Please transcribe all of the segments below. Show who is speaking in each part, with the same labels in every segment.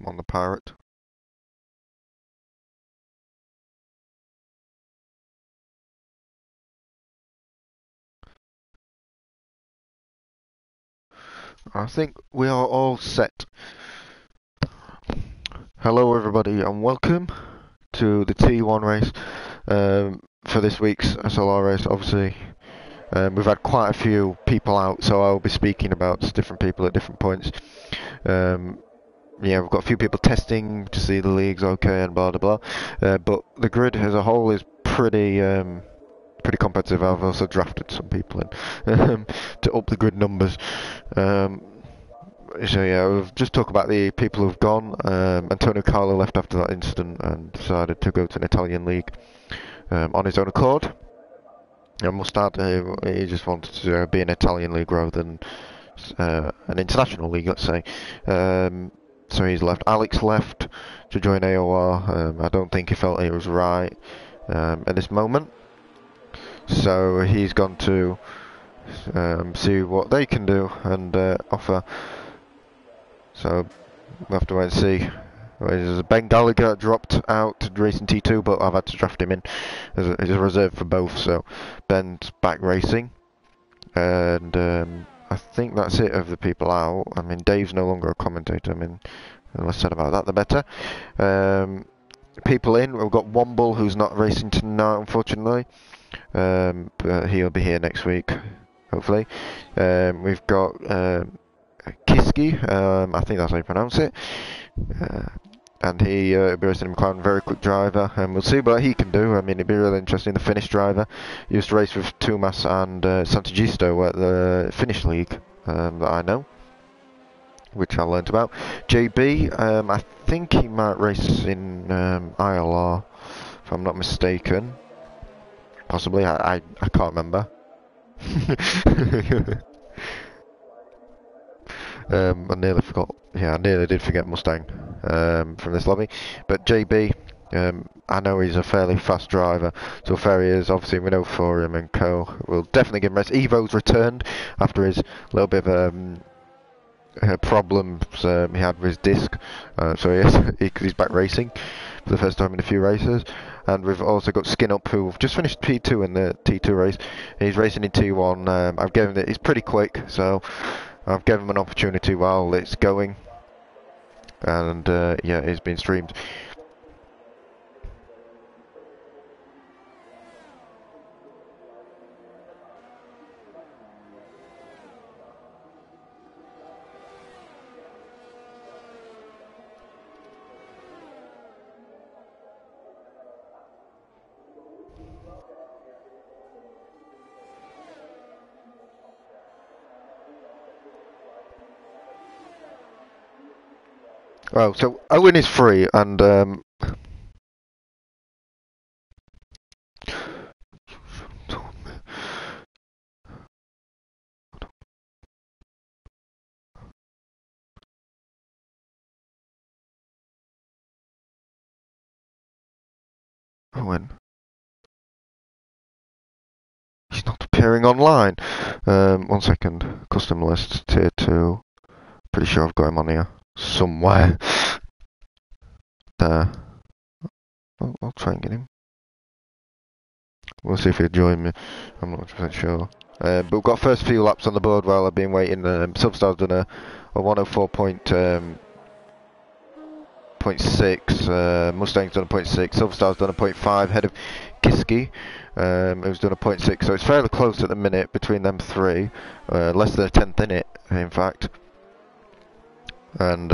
Speaker 1: I'm on the pirate. I think we are all set. Hello everybody and welcome to the T1 race for this week's SLR race. Obviously we've had quite a few people out, so I'll be speaking about different people at different points. Yeah, we've got a few people testing to see the league's okay and blah blah blah. But the grid as a whole is pretty competitive. I've also drafted some people in to up the grid numbers. So yeah, we've just talked about the people who've gone. Antonio Carlo left after that incident and decided to go to an Italian league on his own accord. I must add, he just wanted to be an Italian league rather than an international league, let's say. So he's left. Alex left to join AOR. I don't think he felt it was right at this moment. So he's gone to see what they can do and offer. So we'll have to wait and see. There's Ben Gallagher dropped out to racing T2, but I've had to draft him in as a reserve for both. So Ben's back racing, and I think that's it of the people out. I mean, Dave's no longer a commentator. I mean, the less said about that, the better. People in, we've got Womble, who's not racing tonight, unfortunately. But he'll be here next week, hopefully. We've got Kiski, I think that's how you pronounce it. And he'll be racing in McLaren, very quick driver, and we'll see what he can do. I mean, it'd be really interesting. The Finnish driver, he used to race with Tuomas and Sant'Egisto at the Finnish league that I know, which I learnt about. JB, I think he might race in ILR, if I'm not mistaken. Possibly, I can't remember. I nearly forgot. Yeah, I nearly did forget Mustang from this lobby. But JB, I know he's a fairly fast driver. So fair he is. Obviously, we know for him and co. We'll definitely give him rest. Evo's returned after his little bit of problems he had with his disc. So he's back racing for the first time in a few races. And we've also got Skin Up, who've just finished P2 in the T2 race. He's racing in T1. I've given it. He's pretty quick, so I've given him an opportunity while it's going. And yeah, it's been streamed. Oh, so Owen is free, and Owen, he's not appearing online. 1 second. Custom list tier 2. Pretty sure I've got him on here somewhere. There. I'll try and get him. We'll see if he'll join me. I'm not 100% sure. But we've got first few laps on the board while I've been waiting. Substar's done a 104.6. Mustang's done a 0.6. Substar's done a 0.5 ahead of Kiski, who's done a 0.6. So it's fairly close at the minute between them three. Less than a tenth in it, in fact. And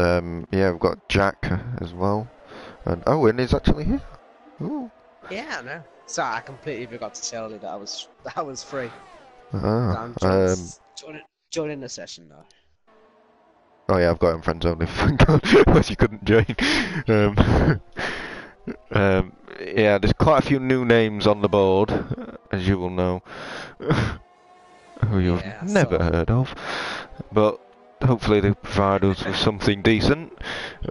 Speaker 1: yeah, we've got Jack as well. And Owen is actually here. Ooh.
Speaker 2: Yeah, no. Sorry, I completely forgot to tell you that I was free.
Speaker 1: Ah,
Speaker 2: I'm joining the session now.
Speaker 1: oh yeah, I've got him friends only. Unless you couldn't join. Yeah, there's quite a few new names on the board, as you will know, who you've never heard of. But hopefully they provide us with something decent.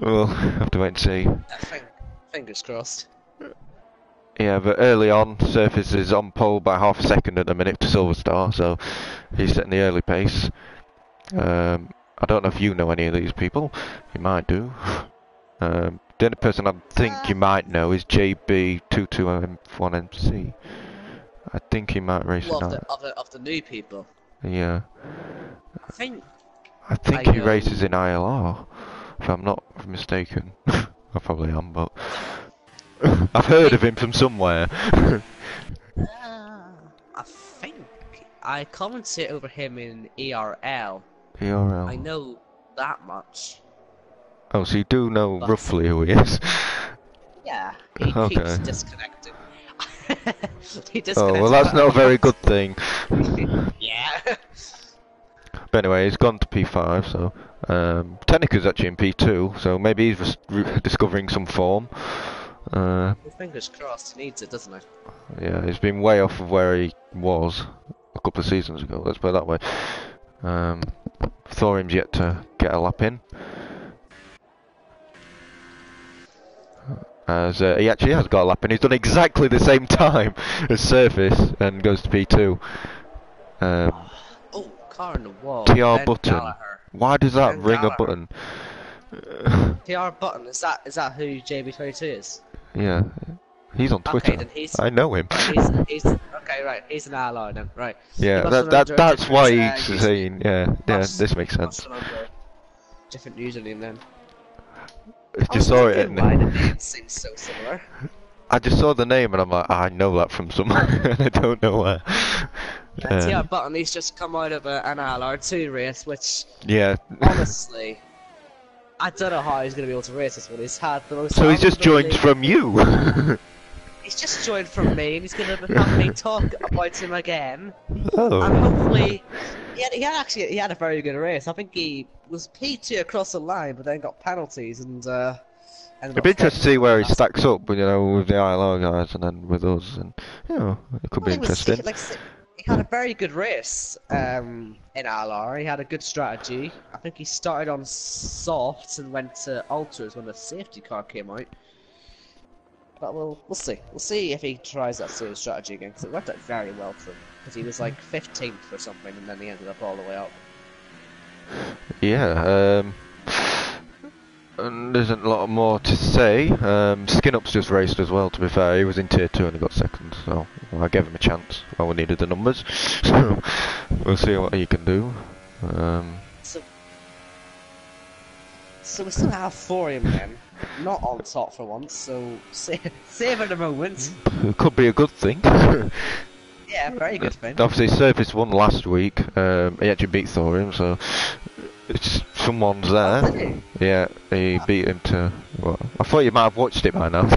Speaker 1: We'll have to wait and see.
Speaker 2: Fingers crossed.
Speaker 1: Yeah, but early on, Surface is on pole by half a second at the minute to Silver Star, so he's setting the early pace. I don't know if you know any of these people. You might do. The only person I think you might know is JB22M1MC. I think he might race
Speaker 2: Well,
Speaker 1: in that.
Speaker 2: of the new people,
Speaker 1: Yeah.
Speaker 2: I think
Speaker 1: I think
Speaker 2: I
Speaker 1: he races
Speaker 2: know.
Speaker 1: in ILR, if I'm not mistaken. I probably am, but I've heard of him from somewhere.
Speaker 2: I think I commented over him in ERL. I
Speaker 1: ERL.
Speaker 2: know that much.
Speaker 1: Oh, so you do know
Speaker 2: But
Speaker 1: roughly who he is?
Speaker 2: yeah, he keeps
Speaker 1: Okay.
Speaker 2: disconnecting. He
Speaker 1: Oh, well
Speaker 2: disconnects
Speaker 1: that's
Speaker 2: quite a
Speaker 1: not a very
Speaker 2: lot.
Speaker 1: good thing.
Speaker 2: Yeah.
Speaker 1: But anyway, he's gone to P5, so Tenneker's actually in P2, so maybe he's discovering some form.
Speaker 2: Well, fingers crossed, he needs it, doesn't he?
Speaker 1: Yeah, he's been way off of where he was a couple of seasons ago, let's put it that way. Thorium's yet to get a lap in. As he actually has got a lap in, he's done exactly the same time as Surface and goes to P2.
Speaker 2: Oh, car in the wall.
Speaker 1: TR
Speaker 2: Ben
Speaker 1: button.
Speaker 2: Gallagher.
Speaker 1: Why does that
Speaker 2: Ben
Speaker 1: ring a
Speaker 2: Gallagher.
Speaker 1: button?
Speaker 2: TR button. Is that who JB22 is?
Speaker 1: Yeah, he's on
Speaker 2: Okay,
Speaker 1: Twitter.
Speaker 2: then he's
Speaker 1: I know him.
Speaker 2: right. He's okay. Right, he's an ally then. Right. He
Speaker 1: Yeah,
Speaker 2: must have under a
Speaker 1: that's
Speaker 2: different
Speaker 1: why he's
Speaker 2: username.
Speaker 1: saying. Yeah, this makes sense.
Speaker 2: Must have under a different username then.
Speaker 1: I
Speaker 2: I
Speaker 1: just
Speaker 2: was
Speaker 1: saw it,
Speaker 2: wondering why the
Speaker 1: and
Speaker 2: name seems so similar.
Speaker 1: I just saw the name, and I'm like, I know that from somewhere, and I don't know where.
Speaker 2: TR button. He's just come out of an LR2 race, which
Speaker 1: Yeah.
Speaker 2: honestly, I don't know how he's going to be able to race this one. He's had the most.
Speaker 1: So he's just joined from you.
Speaker 2: He's just joined from me, and he's going to have me talk about him again.
Speaker 1: Oh.
Speaker 2: And hopefully, he had a very good race. I think he was P2 across the line, but then got penalties and ended
Speaker 1: It'd
Speaker 2: up
Speaker 1: be interesting to see where he
Speaker 2: last.
Speaker 1: stacks up, with the ILR guys, and then with us, and it could be
Speaker 2: Well,
Speaker 1: interesting.
Speaker 2: he had a very good race in LR. He had a good strategy. I think he started on softs and went to ultras when the safety car came out. But we'll see. We'll see if he tries that same strategy again, because it worked out very well for him. Because he was like 15th or something, and then he ended up all the way up.
Speaker 1: Yeah. And there isn't a lot more to say. Skin Up's just raced as well, to be fair. He was in tier 2 and he got second, so I gave him a chance. Well, we needed the numbers. So we'll see what he can do.
Speaker 2: So we still have Thorium then. Not on top for once, so savor the moment.
Speaker 1: It could be a good thing.
Speaker 2: Yeah, very good thing.
Speaker 1: Obviously, Surface won last week. He actually beat Thorium, so someone's there.
Speaker 2: Oh, did he?
Speaker 1: Yeah, he beat him to. Well, I thought you might have watched it by now.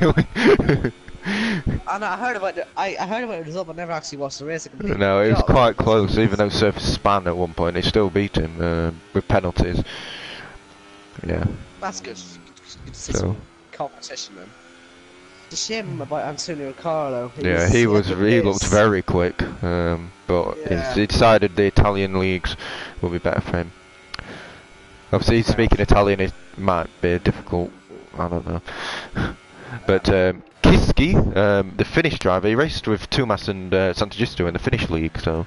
Speaker 2: I heard about I heard about the result, but never actually watched the race.
Speaker 1: No, it was quite close. Even though Surface span at one point, he still beat him with penalties. Yeah.
Speaker 2: That's good. Good to see
Speaker 1: So.
Speaker 2: some competition then. It's a shame about Antonio Carlo.
Speaker 1: Yeah, he looked very quick, but he decided the Italian leagues will be better for him. Obviously, speaking Italian, it might be difficult. I don't know. But Kiski, the Finnish driver, he raced with Tumas and Santagisto in the Finnish league, so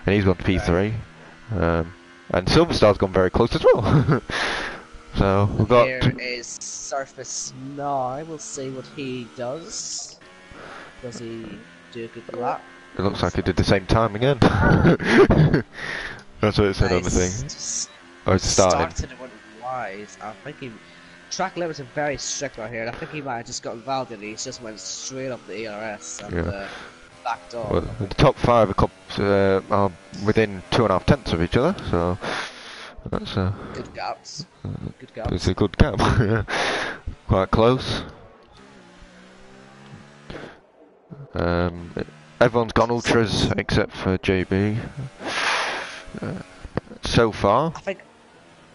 Speaker 1: and he's gone to P3. And Silverstar's gone very close as well. So we've got.
Speaker 2: Here is Surface now. We'll see what he does. Does he do a good lap?
Speaker 1: It looks like he did the same time again. That's what it said on the thing. Oh, it's started.
Speaker 2: It went wide. I think track limits are very strict right here. And I think he might have just gotten validated. He just went straight up the ERS and backed off.
Speaker 1: Well, the top 5 are within 2.5 tenths of each other, so that's
Speaker 2: good gaps. Good gaps.
Speaker 1: It's a good gap. Yeah. Quite close. Everyone's gone ultras except for JB. So far.
Speaker 2: I think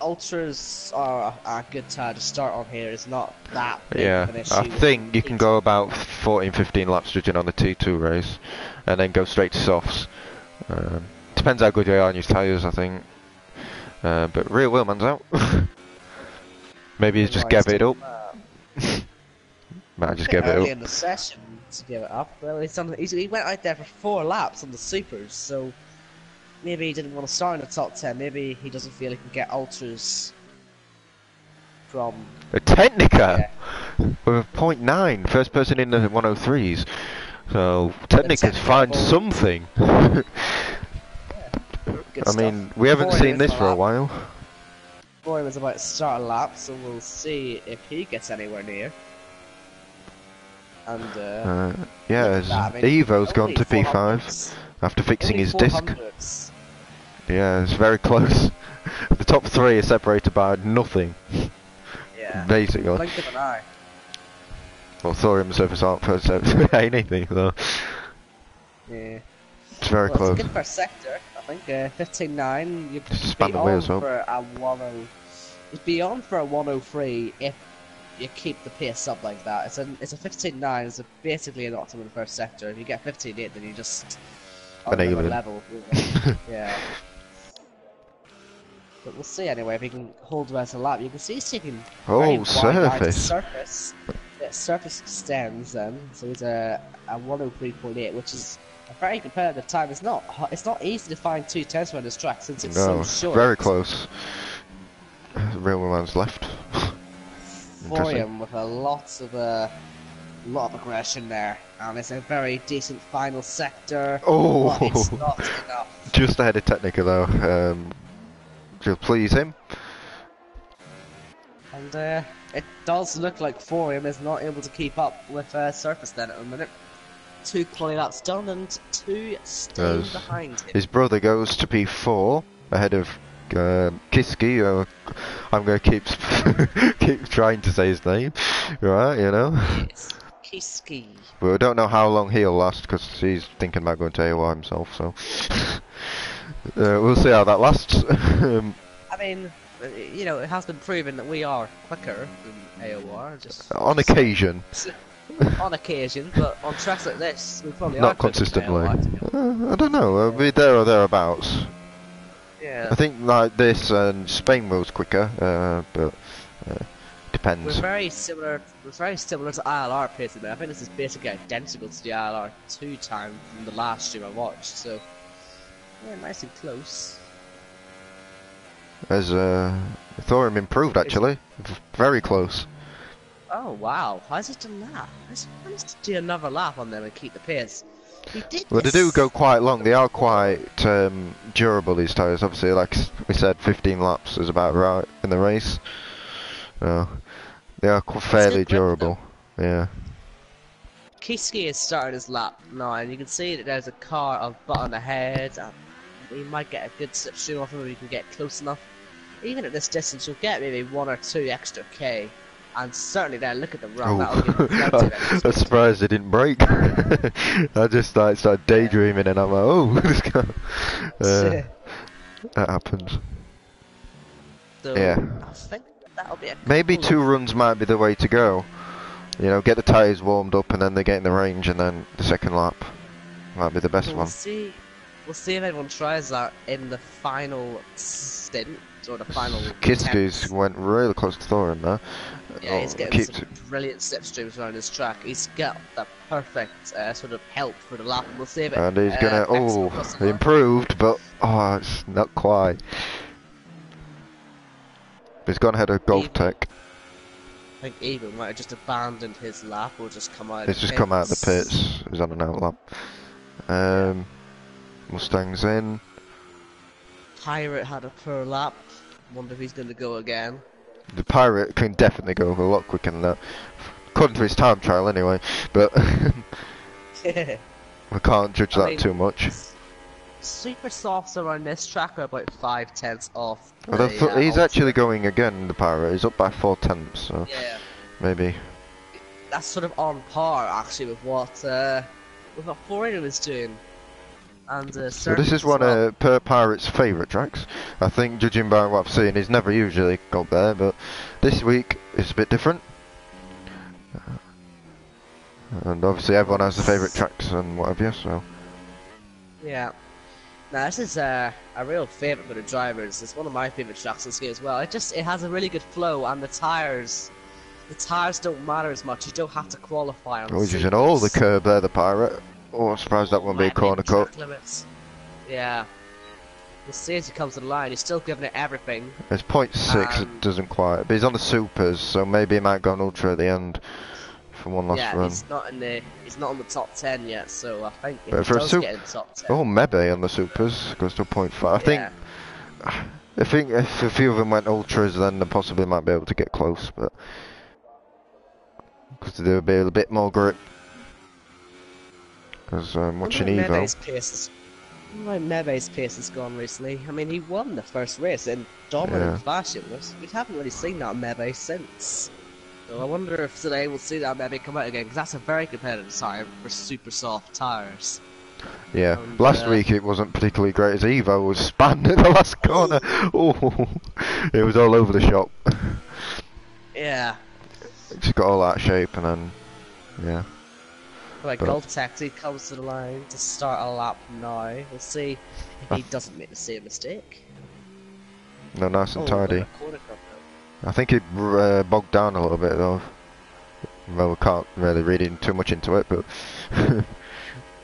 Speaker 2: ultras are a good time to start on here. It's not that big of an issue.
Speaker 1: I think you can go about 14-15 laps judging on the T2 race, and then go straight to softs. Depends how good you are on your tyres, I think. But Real Wheelman's out. Maybe he's just gave it up. Might just give it
Speaker 2: early
Speaker 1: up.
Speaker 2: in the session to give it up. Well, he went out there for 4 laps on the supers, so maybe he didn't want to start in the top 10. Maybe he doesn't feel he can get ultras from.
Speaker 1: Technica!
Speaker 2: Yeah.
Speaker 1: With .9, first person in the 103s. So, Technica's find
Speaker 2: Technical.
Speaker 1: something.
Speaker 2: Yeah. Good
Speaker 1: I
Speaker 2: stuff.
Speaker 1: mean, we haven't seen this for a while.
Speaker 2: Boy was about to start a lap, so we'll see if he gets anywhere near. And
Speaker 1: yeah,
Speaker 2: that, I mean,
Speaker 1: Evo's gone to P5
Speaker 2: 400s.
Speaker 1: after fixing
Speaker 2: Only
Speaker 1: his disc.
Speaker 2: 400s.
Speaker 1: Yeah, it's very close. The top three are separated by nothing.
Speaker 2: Yeah.
Speaker 1: Basically.
Speaker 2: Blink of an eye.
Speaker 1: Well, thorium surface aren't for anything, though.
Speaker 2: Yeah.
Speaker 1: It's very
Speaker 2: Well,
Speaker 1: close.
Speaker 2: it's a good first sector. I think 15.9. You'd
Speaker 1: Span
Speaker 2: be
Speaker 1: the
Speaker 2: on
Speaker 1: wheels up.
Speaker 2: for a 10. You'd be on for a 103 if you keep the pace up like that. It's a 15.9. It's basically an optimum first sector. If you get 15.8, then you just on
Speaker 1: An
Speaker 2: another
Speaker 1: alien.
Speaker 2: level. Really. Yeah. But we'll see anyway if he can hold the rest of the lap. You can see he's taking very wide line to surface. Yeah, surface extends then, so he's a 103.8, which is a very competitive time. It's not easy to find 2:10s on this track since it's so short.
Speaker 1: Very close. Real man's left.
Speaker 2: Thorium with a lot of aggression there, and it's a very decent final sector.
Speaker 1: Oh,
Speaker 2: but it's not enough.
Speaker 1: Just ahead of Technica though. To please him.
Speaker 2: And it does look like Thorium is not able to keep up with Surface then at the minute. 2 quality laps done and 2 staying behind him.
Speaker 1: His brother goes to P4 ahead of Kiski. I'm going to keep trying to say his name, right? You know.
Speaker 2: Yes, Kiski.
Speaker 1: But we don't know how long he'll last because he's thinking about going to AOR himself. So we'll see how that lasts.
Speaker 2: I mean, you know, it has been proven that we are quicker than AOR. Just
Speaker 1: on occasion.
Speaker 2: On occasion, but on tracks like this, we probably
Speaker 1: not
Speaker 2: are quicker than
Speaker 1: consistently.
Speaker 2: AOR,
Speaker 1: I don't know. We'll be there or thereabouts.
Speaker 2: Yeah.
Speaker 1: I think like this and Spain was quicker, but depends.
Speaker 2: We're very similar. We're very similar to ILR pace. I think this is basically identical to the ILR 2 time from the last stream I watched. So yeah, nice and close.
Speaker 1: As Thorium improved actually, very close.
Speaker 2: Oh wow! How's he done that? How's he managed to do another lap on them and keep the pace? He did.
Speaker 1: Well, they do go quite long. They are quite durable, these tyres. Obviously, like we said, 15 laps is about right in the race. They are fairly durable. Yeah.
Speaker 2: Kiski is starting his lap now, and you can see that there's a car of button ahead. And we might get a good slipstream off him if we can get close enough. Even at this distance, you'll get maybe 1 or 2 extra K. And certainly there, look at the run. That'll give him plenty of extra
Speaker 1: I'm surprised it didn't break. I just started daydreaming and I'm like, oh, this guy. That happens.
Speaker 2: So,
Speaker 1: yeah.
Speaker 2: I think that'll be a
Speaker 1: maybe 2 runs might be the way to go. You know, get the tyres warmed up and then they get in the range and then the second lap might be the best one.
Speaker 2: We'll see if anyone tries that in the final stint or the final.
Speaker 1: Kiski's went really close to Thorium there.
Speaker 2: Yeah, he's getting some brilliant slipstreams around this track. He's got the perfect sort of help for the lap. We'll see if it.
Speaker 1: And he's gonna he improved, but it's not quite. He's gone ahead of Golf Tech.
Speaker 2: I think Eben might have just abandoned his lap or just come out.
Speaker 1: He's just come out of the pits. He's on an out lap. Mustang's in.
Speaker 2: Pirate had a poor lap. Wonder if he's going to go again.
Speaker 1: The Pirate can definitely go a lot quicker than that, according to his time trial anyway. But we can't judge that too much.
Speaker 2: Super softs around this track are about 5/10 off.
Speaker 1: He's actually going again. The Pirate is up by 4/10, so
Speaker 2: yeah,
Speaker 1: maybe
Speaker 2: that's sort of on par actually with what Foreigner was doing. And
Speaker 1: so this is one of Per Pirate's favourite tracks. I think, judging by what I've seen, he's never usually got there, but this week it's a bit different. And obviously everyone has their favourite tracks and what have you, so.
Speaker 2: Yeah. Now this is a real favourite for the drivers. It's one of my favourite tracks this game as well. It has a really good flow, and the tyres don't matter as much. You don't have to qualify on.
Speaker 1: Oh, he's using all the curb there, the Pirate. Oh, I'm surprised that won't be a corner cut.
Speaker 2: Limits. Yeah. We'll see as he comes to the line. He's still giving it everything.
Speaker 1: It's .6, it doesn't quite. But he's on the supers, so maybe he might go on ultra at the end for one last
Speaker 2: Yeah,
Speaker 1: run.
Speaker 2: he's not on the top 10 yet, so I think if
Speaker 1: But
Speaker 2: he
Speaker 1: for
Speaker 2: does get in the top 10.
Speaker 1: oh, maybe on the supers goes to .5. I think if a few of them went ultras, then they possibly might be able to get close, but because there'll be a bit more because I'm watching Evo.
Speaker 2: Why Mebe's pace has gone recently. I mean, he won the first race in dominant fashion. We haven't really seen that Mebe since. So I wonder if today we'll see that Mebe come out again, because that's a very competitive time for super soft tyres.
Speaker 1: Yeah, last week it wasn't particularly great as Evo was spanned in the last corner. Oh, it was all over the shop.
Speaker 2: Yeah.
Speaker 1: Just got all that shape and then, yeah.
Speaker 2: Like Golf Taxi comes to the line to start a lap now. We'll see if he doesn't make the same mistake.
Speaker 1: No, nice and tidy. I think it bogged down a little bit though. Well, we can't really read too much into it, but...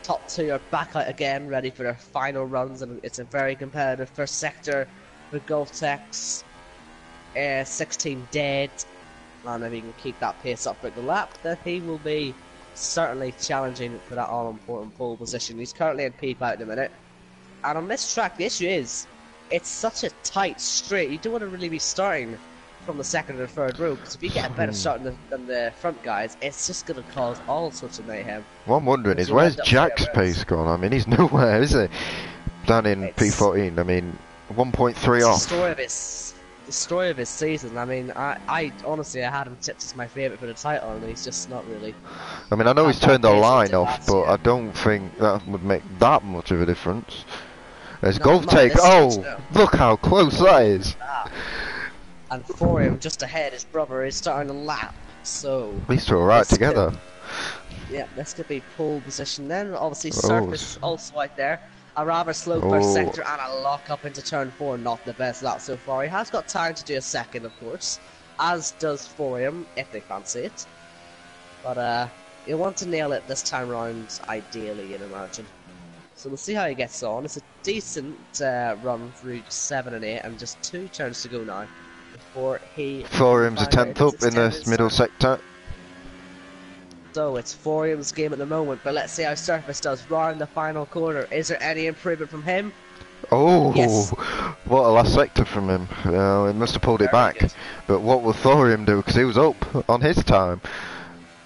Speaker 2: Top two are back out again, ready for their final runs, and it's a very competitive first sector with Golf Tex. 16 dead, and if he can keep that pace up for the lap, then he will be certainly challenging for that all-important pole position. He's currently in P5 at the minute, and on this track, the issue is, it's such a tight straight. You don't want to really be starting from the second or third row, because if you get a better start than the front guys, it's just going to cause all sorts of mayhem.
Speaker 1: What I'm wondering is, where's Jack's pace gone? I mean, he's nowhere, is he? Down in P14, I mean, 1.3 off.
Speaker 2: The story of his season. I mean, I honestly, I had him tipped as my favourite for the title, and he's just not really.
Speaker 1: I mean, I know he's turned the line off, but I don't think that would make that much of a difference. There's Golf Take. Oh, look how close that is.
Speaker 2: And for him, just ahead, his brother is starting a lap, so...
Speaker 1: These two are right together.
Speaker 2: Yeah, this could be pole position then. Obviously, Surface also right there. A rather slow first sector and a lock up into turn 4, not the best lap so far. He has got time to do a second, of course, as does Forium, if they fancy it. But he'll want to nail it this time round, ideally, you'd imagine. So we'll see how he gets on. It's a decent run through 7 and 8, and just 2 turns to go now. Before he...
Speaker 1: Forium's a 10th up in the middle sector.
Speaker 2: So it's Forium's game at the moment, but let's see how Surface does round the final corner. Is there any improvement from him?
Speaker 1: Oh,
Speaker 2: yes.
Speaker 1: What a last sector from him. He must have pulled it back. Good. But what will Thorium do? Because he was up on his time.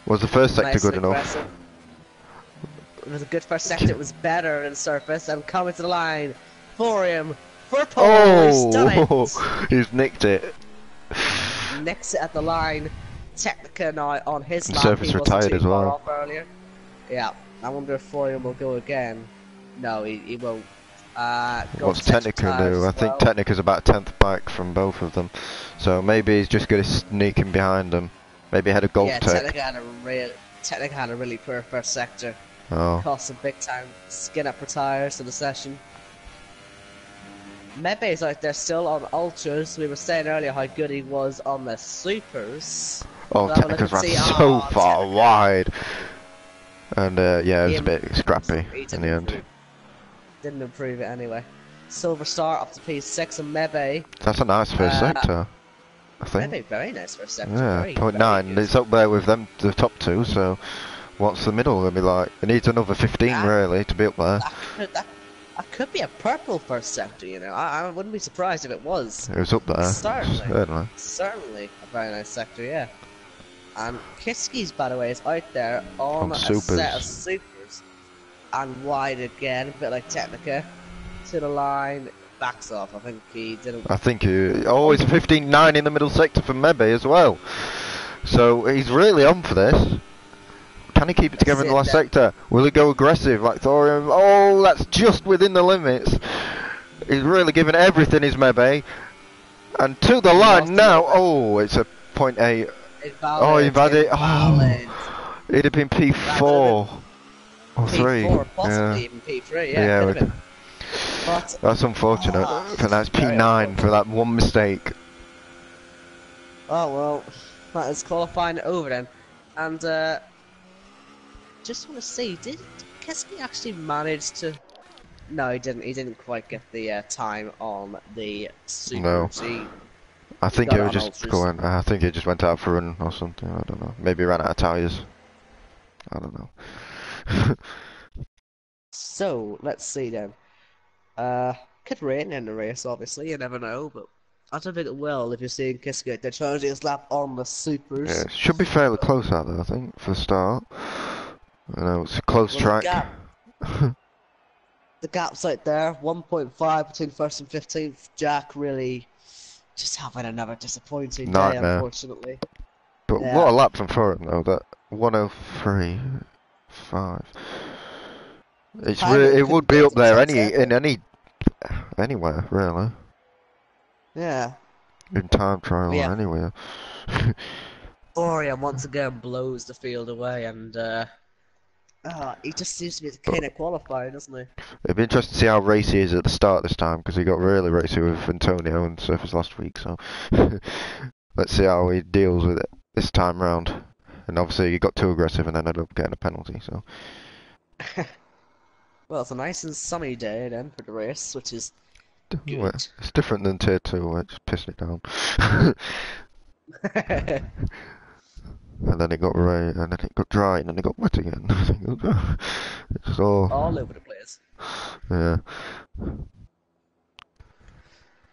Speaker 1: Was the first sector good enough?
Speaker 2: It was a good first sector. It was better than Surface. And coming to the line, Thorium for pole. He's done it.
Speaker 1: He's nicked it.
Speaker 2: Nicks it at the line. Technica now on his lap.
Speaker 1: Surface retired as well.
Speaker 2: Yeah, I wonder if Thorium will go again. No, he won't.
Speaker 1: What's Technica do? I think Technica's about 10th back from both of them. So maybe he's just going to sneak in behind them. Maybe ahead of Golf Tech.
Speaker 2: Technica had a really poor first sector.
Speaker 1: Oh.
Speaker 2: Cost some big time skin up for tyres to the session. Mebe's out there still on ultras. We were saying earlier how good he was on the supers.
Speaker 1: Oh, Technica's ran so far wide. And yeah, it was a bit scrappy in the end.
Speaker 2: Didn't improve it anyway. Silver Star up to P6 and Mebe.
Speaker 1: That's a nice first sector, I think.
Speaker 2: Mebe, very nice first sector.
Speaker 1: Yeah, 0.9. It's up there with them, the top two, so what's the middle going to be like? It needs another 15 really to be up there.
Speaker 2: That could be a purple first sector, you know. I wouldn't be surprised if it was.
Speaker 1: It was up there.
Speaker 2: Certainly. Certainly a very nice sector, yeah. And Kiski's, by the way, is out there on a set of supers. And wide again, a bit like Technica. To the line, backs off. I think he didn't...
Speaker 1: I think he... Oh, it's a 15.9 in the middle sector for Mebe as well. So he's really on for this. Can he keep it together in the last sector? Will he go aggressive like Thorium? Oh, that's just within the limits. He's really giving everything, his Mebe. And to the line now. Oh, it's a 0.8. Oh, you've had it. Oh, it'd have been P4 or 3.
Speaker 2: P4, possibly even P3. Yeah.
Speaker 1: That's unfortunate. For that's P9 for that one mistake.
Speaker 2: Oh well, that is qualifying over then. And just want to see, did Keski actually manage to No, he didn't. He didn't quite get the time on the Super
Speaker 1: No.
Speaker 2: G.
Speaker 1: I
Speaker 2: He
Speaker 1: think
Speaker 2: got
Speaker 1: he
Speaker 2: it
Speaker 1: was
Speaker 2: on
Speaker 1: just
Speaker 2: Ultras.
Speaker 1: going. I think he just went out for a run or something. I don't know. Maybe ran out of tyres. I don't know.
Speaker 2: So let's see then. Could rain in the race, obviously. You never know, but I don't think it will. If you're seeing Kiska, they're trying to do his lap on the
Speaker 1: Yeah,
Speaker 2: supers.
Speaker 1: it should be fairly close out there, I think, for the start. I know it's a close
Speaker 2: Well, the
Speaker 1: track.
Speaker 2: gap, the gap's right there. 1.5 between first and 15th. Jack really just having another disappointing day,
Speaker 1: Nightmare.
Speaker 2: unfortunately.
Speaker 1: But what
Speaker 2: Yeah,
Speaker 1: a lap from Forum though. That 103.5.
Speaker 2: Tiger
Speaker 1: It would
Speaker 2: couldn't
Speaker 1: be
Speaker 2: get
Speaker 1: up
Speaker 2: to
Speaker 1: there
Speaker 2: 10 seconds.
Speaker 1: anywhere really.
Speaker 2: Yeah,
Speaker 1: In time
Speaker 2: but
Speaker 1: trial
Speaker 2: yeah,
Speaker 1: or anywhere.
Speaker 2: Orion once again blows the field away, and he just seems to be the
Speaker 1: But
Speaker 2: king of qualifying, doesn't he?
Speaker 1: it'd be interesting to see how racy he is at the start this time because he got really racy with Antonio and Surface last week. So let's see how he deals with it this time round. And obviously he got too aggressive and then ended up getting a penalty. So
Speaker 2: Well, it's a nice and sunny day then for the race, which is
Speaker 1: well,
Speaker 2: good.
Speaker 1: it's different than Tier 2 where it just pissed it down. And then it got rain, and then it got dry, and then it got wet again. It's
Speaker 2: All
Speaker 1: all,
Speaker 2: over the place.
Speaker 1: yeah.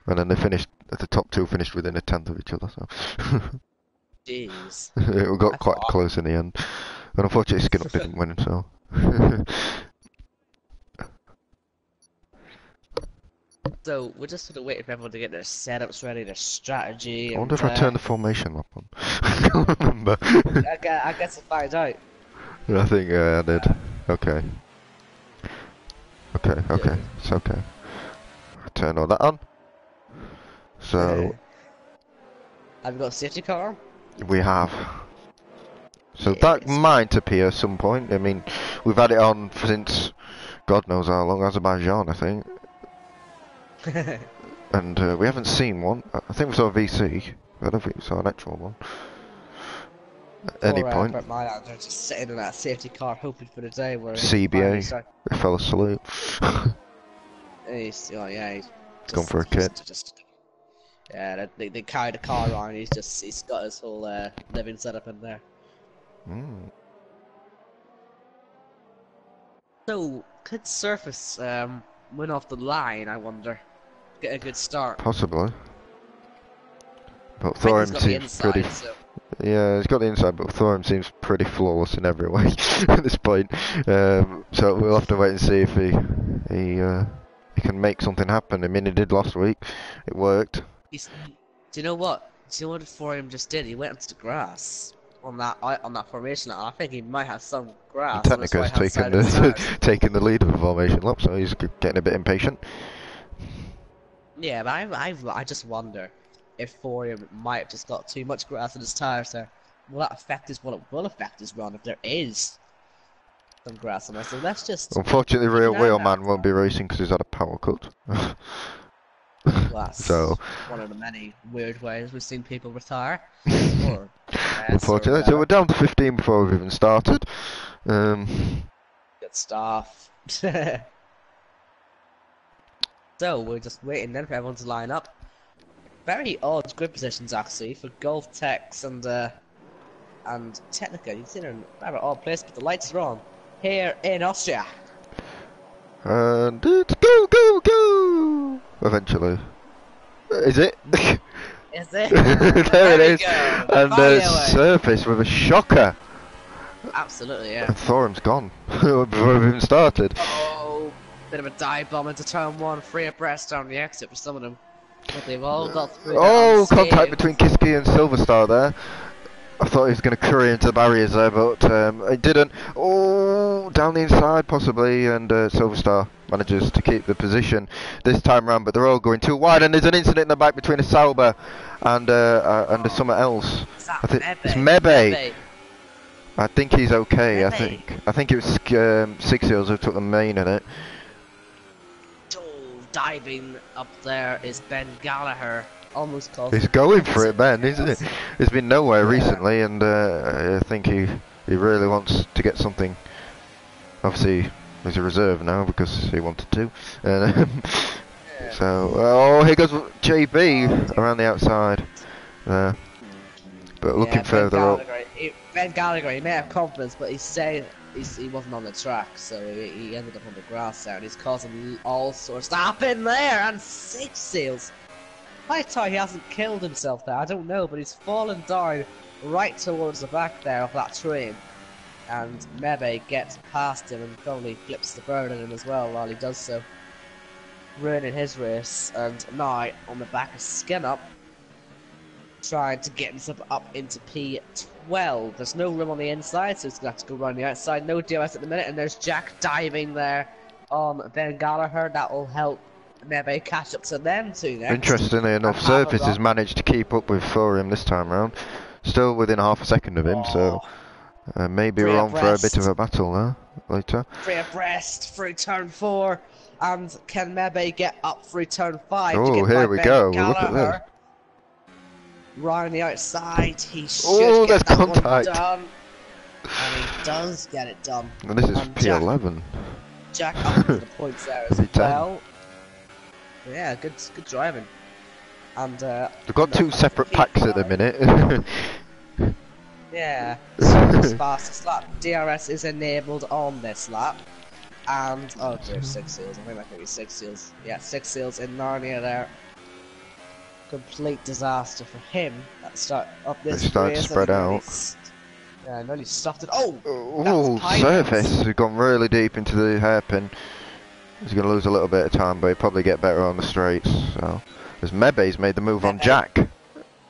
Speaker 1: And then they finished, the top two finished within a tenth of each other, so.
Speaker 2: Jeez.
Speaker 1: It
Speaker 2: I
Speaker 1: got quite
Speaker 2: thought.
Speaker 1: close in the end. And unfortunately Skin Up didn't win, so.
Speaker 2: So we're just sort of waiting for everyone to get their setups ready, their strategy,
Speaker 1: I wonder
Speaker 2: and
Speaker 1: if I turned the formation up on. I can't remember.
Speaker 2: I guess we'll find out.
Speaker 1: I think I did. Okay. Okay, okay.
Speaker 2: Good.
Speaker 1: It's okay. Turn all that on. So,
Speaker 2: Have you got a safety car?
Speaker 1: we have. So that
Speaker 2: Yes.
Speaker 1: might appear some point. I mean, we've had it on since God knows how long, Azerbaijan, I think. And we haven't seen one. I think we saw a VC. I don't think we saw an actual one. At any
Speaker 2: Poor
Speaker 1: point.
Speaker 2: Brett Mylander just sitting in that safety car hoping for the day where he
Speaker 1: CBA.
Speaker 2: finally start.
Speaker 1: A fella salute.
Speaker 2: He's, oh yeah, he's
Speaker 1: Gone for a kit.
Speaker 2: Yeah, they carry the car around. He's got his whole living setup in there.
Speaker 1: Mm.
Speaker 2: So could Surface win off the line? I wonder. Get a good start.
Speaker 1: Possibly. But
Speaker 2: I think he's
Speaker 1: Thorim
Speaker 2: got the
Speaker 1: seems
Speaker 2: inside,
Speaker 1: pretty.
Speaker 2: so
Speaker 1: Yeah, he's got the inside, but Thorim seems pretty flawless in every way at this point. So we'll have to wait and see if he can make something happen. I mean, he did last week. It worked.
Speaker 2: he's. Do you know what? Do you know what Forum just did? He went into the grass on that formation. I think he might have some grass on his right
Speaker 1: Technica's
Speaker 2: hand
Speaker 1: taken
Speaker 2: side of his tires.
Speaker 1: taking the lead of the formation lap, so he's getting a bit impatient.
Speaker 2: Yeah, but I just wonder if Forum might have just got too much grass in his tires there. Will that affect his? Well, it will affect his run if there is some grass on there. So let's just
Speaker 1: Unfortunately,
Speaker 2: keep
Speaker 1: Real
Speaker 2: an eye on
Speaker 1: Wheelman
Speaker 2: that.
Speaker 1: won't be racing because he's had a power cut.
Speaker 2: That's
Speaker 1: So,
Speaker 2: one of the many weird ways we've seen people retire. Or
Speaker 1: unfortunately, so we're down to 15 before we've even started.
Speaker 2: good stuff. So we're just waiting then for everyone to line up. Very odd grid positions actually for Golf Techs and Technica. You can see they're in a rather odd place, but the lights are on here in Austria.
Speaker 1: And it's go, go, go! Eventually. Is it?
Speaker 2: Is it?
Speaker 1: There it
Speaker 2: we
Speaker 1: is.
Speaker 2: go.
Speaker 1: And
Speaker 2: Finally.
Speaker 1: Surface with a shocker.
Speaker 2: Absolutely, yeah.
Speaker 1: And Thorum's gone before we've even started.
Speaker 2: Oh, bit of a dive bomb into turn one, free abreast down the exit for some of them. But they've all got through there
Speaker 1: Oh, contact
Speaker 2: unscathed.
Speaker 1: between Kiski and Silverstar there. I thought he was going to curry into the barriers there, but it didn't. Oh, down the inside possibly, and Silverstar manages to keep the position this time round, but they're all going too wide, and there's an incident in the back between a Sauber and someone else.
Speaker 2: Is that
Speaker 1: I think
Speaker 2: Mebe?
Speaker 1: it's Mebe.
Speaker 2: Mebe.
Speaker 1: I think he's okay.
Speaker 2: Mebe.
Speaker 1: I think it was Six Hills who took the main in it.
Speaker 2: Oh, diving up there is Ben Gallagher. Almost close.
Speaker 1: He's going for it, Ben, isn't it? He's been nowhere recently, and I think he really wants to get something. Obviously, He's a reserve now because he wanted to. And,
Speaker 2: Yeah.
Speaker 1: so, oh, here goes
Speaker 2: Oh,
Speaker 1: JB
Speaker 2: dear.
Speaker 1: around the outside. There. But looking
Speaker 2: Yeah, Ben
Speaker 1: further up.
Speaker 2: Gallagher. Ben Gallagher, he may have confidence, but he said he wasn't on the track, so he ended up on the grass there, and he's causing all sorts to happen there, and 6 seals. I thought he hasn't killed himself there, I don't know, but he's fallen down right towards the back there of that train. And Mebe gets past him and probably flips the bird at him as well while he does so, ruining his race. And now on the back of Skin Up, trying to get himself up into P12. There's no room on the inside, so he's gonna have to go around the outside. No DRS at the minute, and there's Jack diving there on Ben Gallagher. That will help Mebe catch up to them two next.
Speaker 1: Interestingly enough, Surface has managed to keep up with Thorium this time round. Still within half a second of him, so maybe we're on for a bit of a battle there later.
Speaker 2: 3 abreast through turn 4, and can Mebe get up through turn 5?
Speaker 1: Oh, here we go. Look at this.
Speaker 2: Round the outside, he should
Speaker 1: there's
Speaker 2: get that
Speaker 1: contact.
Speaker 2: one done. And he does get it done.
Speaker 1: And this is P11.
Speaker 2: Jack up to the points there as well. Yeah, good driving. And
Speaker 1: they've got 2 separate packs at the minute.
Speaker 2: Yeah, Surface fastest lap. DRS is enabled on this lap. And oh dear, 6 seals. I think that could be 6 seals. Yeah, 6 seals in Narnia there. Complete disaster for him. That start up this.
Speaker 1: They start to spread out.
Speaker 2: Yeah, nearly stuffed it. Oh,
Speaker 1: Surface has gone really deep into the hairpin. He's going to lose a little bit of time, but he'll probably get better on the straights. So, as Mebe's made the move on Jack.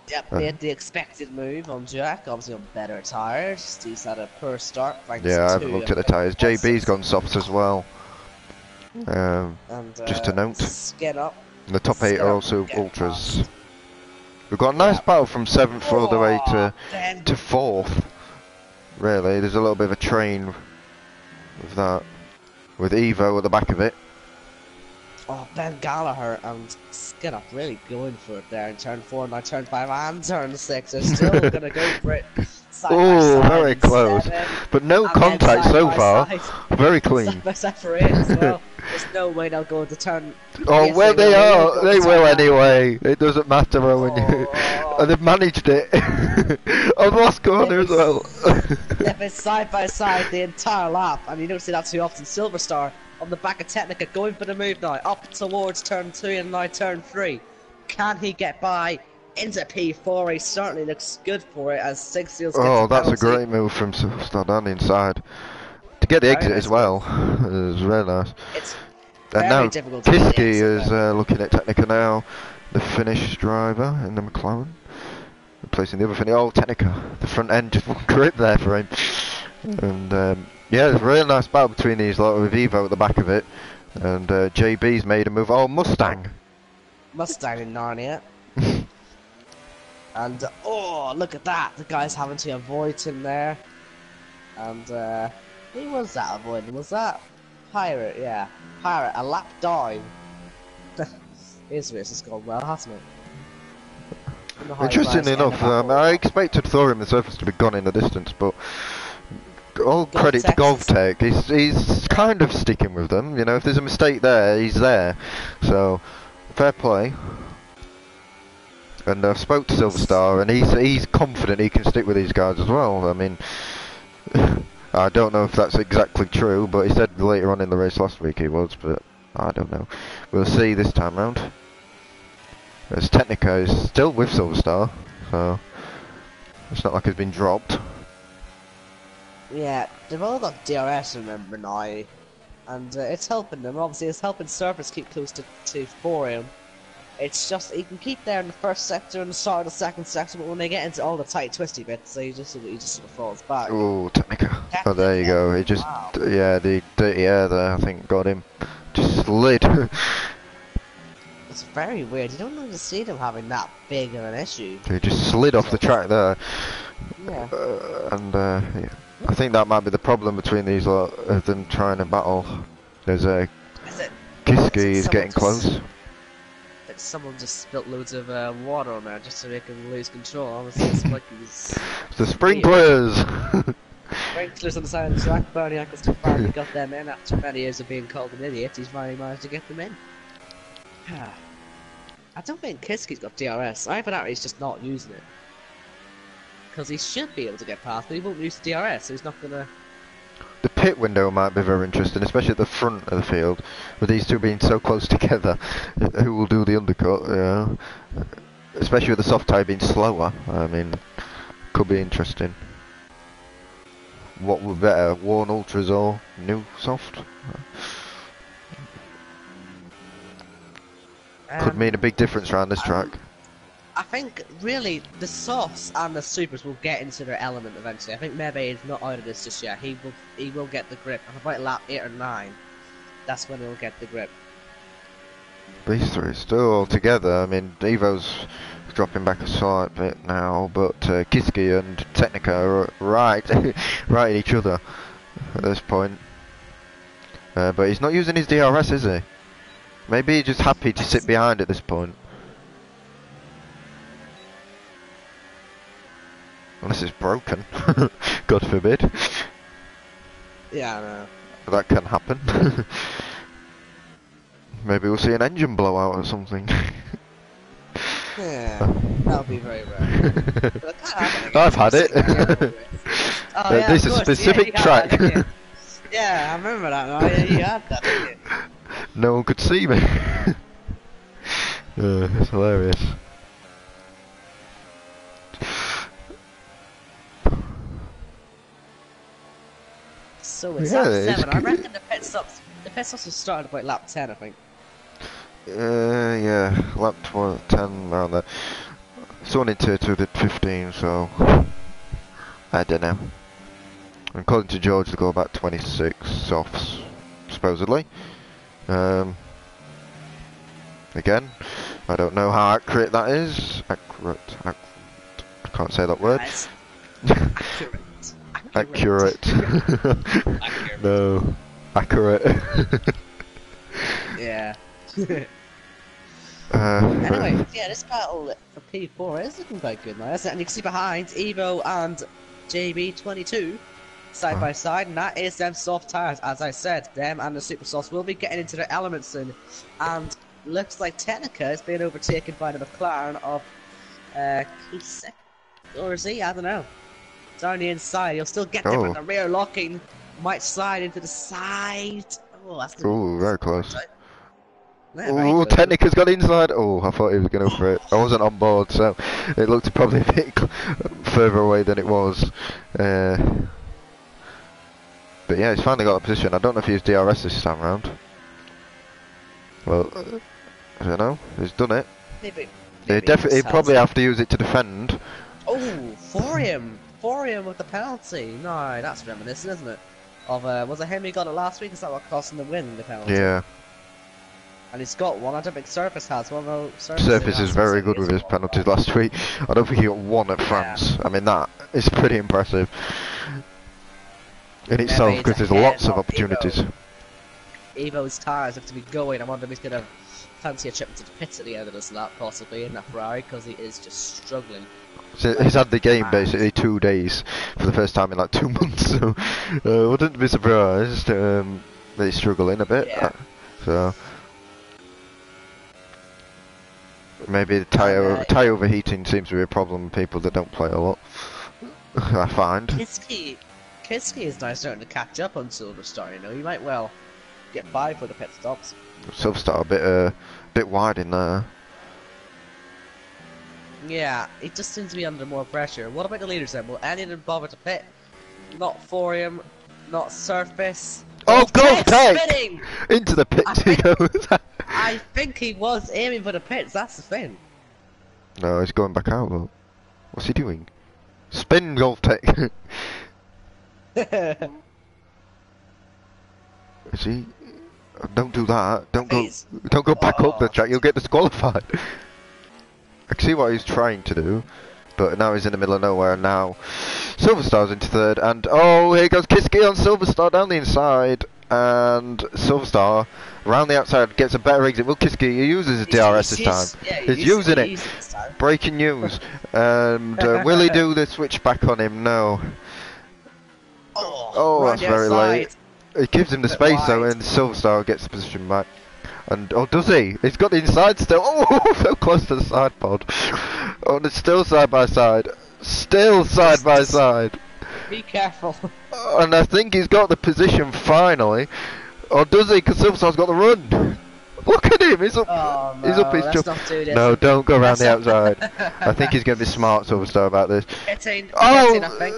Speaker 2: Yep, made the expected move on Jack. Obviously on better tyres. He's had a poor start.
Speaker 1: Yeah, I haven't looked at the tyres. JB's gone soft as well. Just to note.
Speaker 2: Skin Up.
Speaker 1: The top 8 are also ultras. We've got a nice battle from 7th all the way to 4th. Really, there's a little bit of a train with that. With Evo at the back of it.
Speaker 2: Oh, Ben Gallagher and Skin Up really going for it there in turn 4, now turn 5 and turn 6. They're still going to go for it.
Speaker 1: Oh, very close. But no contact so far. Very clean.
Speaker 2: Side by side for 8 as well. There's no way they'll go into turn.
Speaker 1: Oh,
Speaker 2: yes,
Speaker 1: well they are. They will anyway. It doesn't matter when you.
Speaker 2: Oh.
Speaker 1: And they've managed it. On the last corner as well.
Speaker 2: If it's side by side the entire lap, and you don't see that too often. Silver Star on the back of Technica going for the move now, up towards turn 2 and now turn 3. Can he get by into P4? He certainly looks good for it as 6 seals.
Speaker 1: Oh, that's a great move from Silver down the inside. To get the exit as well. It was very nice.
Speaker 2: It's
Speaker 1: and now Tiski is looking at Technica now, the Finnish driver in the McLaren. Replacing the other Finnish. Oh, Technica. The front end just one grip there for him. And yeah, it's a really nice battle between these lot with Evo at the back of it. And JB's made a move. Oh, Mustang.
Speaker 2: Mustang in Narnia. And oh, look at that. The guy's having to avoid him there. And who was that avoiding? Was that Pirate? Yeah, Pirate. A lap down. His race has gone well, hasn't it?
Speaker 1: Interestingly enough, I expected Thorium the Surface to be gone in the distance, but all credit to GolfTech, he's kind of sticking with them. You know, if there's a mistake there, he's there. So, fair play. And I've spoke to Silver Star, and he's confident he can stick with these guys as well. I mean, I don't know if that's exactly true, but he said later on in the race last week he was, but I don't know. We'll see this time round. As Technica is still with Silver Star, so it's not like it's been dropped.
Speaker 2: Yeah, they've all got DRS, remember now, and it's helping them. Obviously, it's helping Surface keep close to Thorium. It's just he can keep there in the first sector and the start of the second sector, but when they get into all the tight, twisty bits, so he just sort of falls back.
Speaker 1: Oh, Technica! Oh, there you go. He just, yeah, the dirty air there, I think, got him. Just slid.
Speaker 2: It's very weird. You don't really see them having that big of an issue.
Speaker 1: He just slid off the track there.
Speaker 2: Yeah.
Speaker 1: Yeah. I think that might be the problem between these lot of them trying to battle. There's Kiski is getting close.
Speaker 2: Someone just spilt loads of water on there just to make him lose control. Honestly, it's like he's...
Speaker 1: The sprinklers!
Speaker 2: sprinklers on the side of the track. Bernie Eccleston finally got them in after many years of being called an idiot. He's finally managed to get them in. I don't think Kiski's got DRS. Either that or he's just not using it. Because he should be able to get past, but he won't use the DRS, so he's not gonna...
Speaker 1: The pit window might be very interesting, especially at the front of the field, with these two being so close together. Who will do the undercut, yeah. Especially with the soft tyre being slower, I mean, could be interesting. What would better, worn ultras or new soft? Could mean a big difference around this track.
Speaker 2: I think, really, the softs and the supers will get into their element eventually. I think maybe he's not out of this just yet. He will get the grip. About lap 8 or 9, that's when he'll get the grip.
Speaker 1: These three still all together. I mean, Evo's dropping back a slight bit now, but Kiski and Technica are right at each other at this point. But he's not using his DRS, is he? Maybe he's just happy to sit behind at this point. Unless it's broken. God forbid.
Speaker 2: Yeah, I know.
Speaker 1: That can happen. Maybe we'll see an engine blowout or something.
Speaker 2: Yeah, that'll be very rare. But
Speaker 1: I've had it.
Speaker 2: Oh, yeah,
Speaker 1: this is a specific track.
Speaker 2: Yeah, I remember that now. Yeah, you had that, didn't you?
Speaker 1: No one could see me. It's hilarious.
Speaker 2: So it's lap 7. I reckon the pit stops will start about lap 10, I think.
Speaker 1: Yeah, lap 12, 10 around there. Someone in tier 2 did 15, so I don't know. And according to George, they go about 26 softs, supposedly. Again, I don't know how accurate that is. Accurate. I can't say that word.
Speaker 2: Accurate.
Speaker 1: No. Accurate.
Speaker 2: Yeah. Anyway, yeah, this battle for P4 is looking quite good now, isn't it? And you can see behind Evo and JB22 side by side, and that is them soft tyres. As I said, them and the super softs will be getting into their elements soon. And looks like Technica is being overtaken by the McLaren of Kisek. Or is he? I don't know. Down the inside, he'll still get there, but the rear locking might slide into the side. Oh, that's
Speaker 1: very close.
Speaker 2: Yeah,
Speaker 1: oh, Technica's got inside. Oh, I thought he was going to go for it. I wasn't on board, so it looked probably a bit further away than it was. But yeah, he's finally got a position. I don't know if he used DRS this time round. Well, I don't know. He's done it.
Speaker 2: Maybe
Speaker 1: He'd probably have to use it to defend.
Speaker 2: Oh, Forium with the penalty. No, that's reminiscent, isn't it? Of was it him who got it last week? Is that what cost him the win? The penalty.
Speaker 1: Yeah.
Speaker 2: And he's got one. I don't think Surface has one. Though
Speaker 1: Surface is very good with his penalties last week. I don't think he got one at France. I mean, that is pretty impressive in itself, because there's lots of opportunities.
Speaker 2: Evo's tyres have to be going. I wonder if he's going to fancy a trip to the pits at the end of this lap, possibly in that Ferrari, because he is just struggling.
Speaker 1: So he's had the game basically 2 days for the first time in like 2 months, so wouldn't be surprised that he's struggling a bit.
Speaker 2: Yeah.
Speaker 1: So maybe the tyre overheating seems to be a problem with people that don't play a lot. I find.
Speaker 2: Kiski is now starting to catch up on Silverstar. You know, you might well get by for the pit stops.
Speaker 1: Silverstar a bit wide in there.
Speaker 2: Yeah, it just seems to be under more pressure. What about the leaders then? Will any of them bother to pit? Not Forium, not Surface.
Speaker 1: Oh, Golf Tech!
Speaker 2: Spinning!
Speaker 1: Into the pits he goes.
Speaker 2: I think he was aiming for the pits, that's the thing.
Speaker 1: No, he's going back out though. What's he doing? Spin, Golf Tech! Is he? Don't do that. Don't go back up the track. You'll get disqualified. I can see what he's trying to do, but now he's in the middle of nowhere. And now Silverstar's into third, and oh, here goes Kiski on Silverstar down the inside, and Silverstar around the outside gets a better exit. Will Kiski, he uses his DRS this time.
Speaker 2: Yeah,
Speaker 1: he's using it. Breaking news. And will he do the switch back on him? No. Oh,
Speaker 2: Round
Speaker 1: that's
Speaker 2: the
Speaker 1: very late.
Speaker 2: outside.
Speaker 1: It gives him the
Speaker 2: Bit
Speaker 1: space though,
Speaker 2: wide.
Speaker 1: and Silverstar gets the position back. And oh, does he? He's got the inside still. Oh, so close to the side pod. Oh, and it's still side by side. Still side by
Speaker 2: Just
Speaker 1: side.
Speaker 2: be careful.
Speaker 1: And I think he's got the position finally. Or does he? Because Silverstar's got the run. Look at him. He's up.
Speaker 2: Oh
Speaker 1: He's up
Speaker 2: no,
Speaker 1: his
Speaker 2: let's
Speaker 1: jump.
Speaker 2: not do this.
Speaker 1: No, don't go around
Speaker 2: Let's
Speaker 1: the
Speaker 2: not-
Speaker 1: outside. I think he's going to be smart, Silverstar, about this.
Speaker 2: Hitting,
Speaker 1: Oh!
Speaker 2: I think.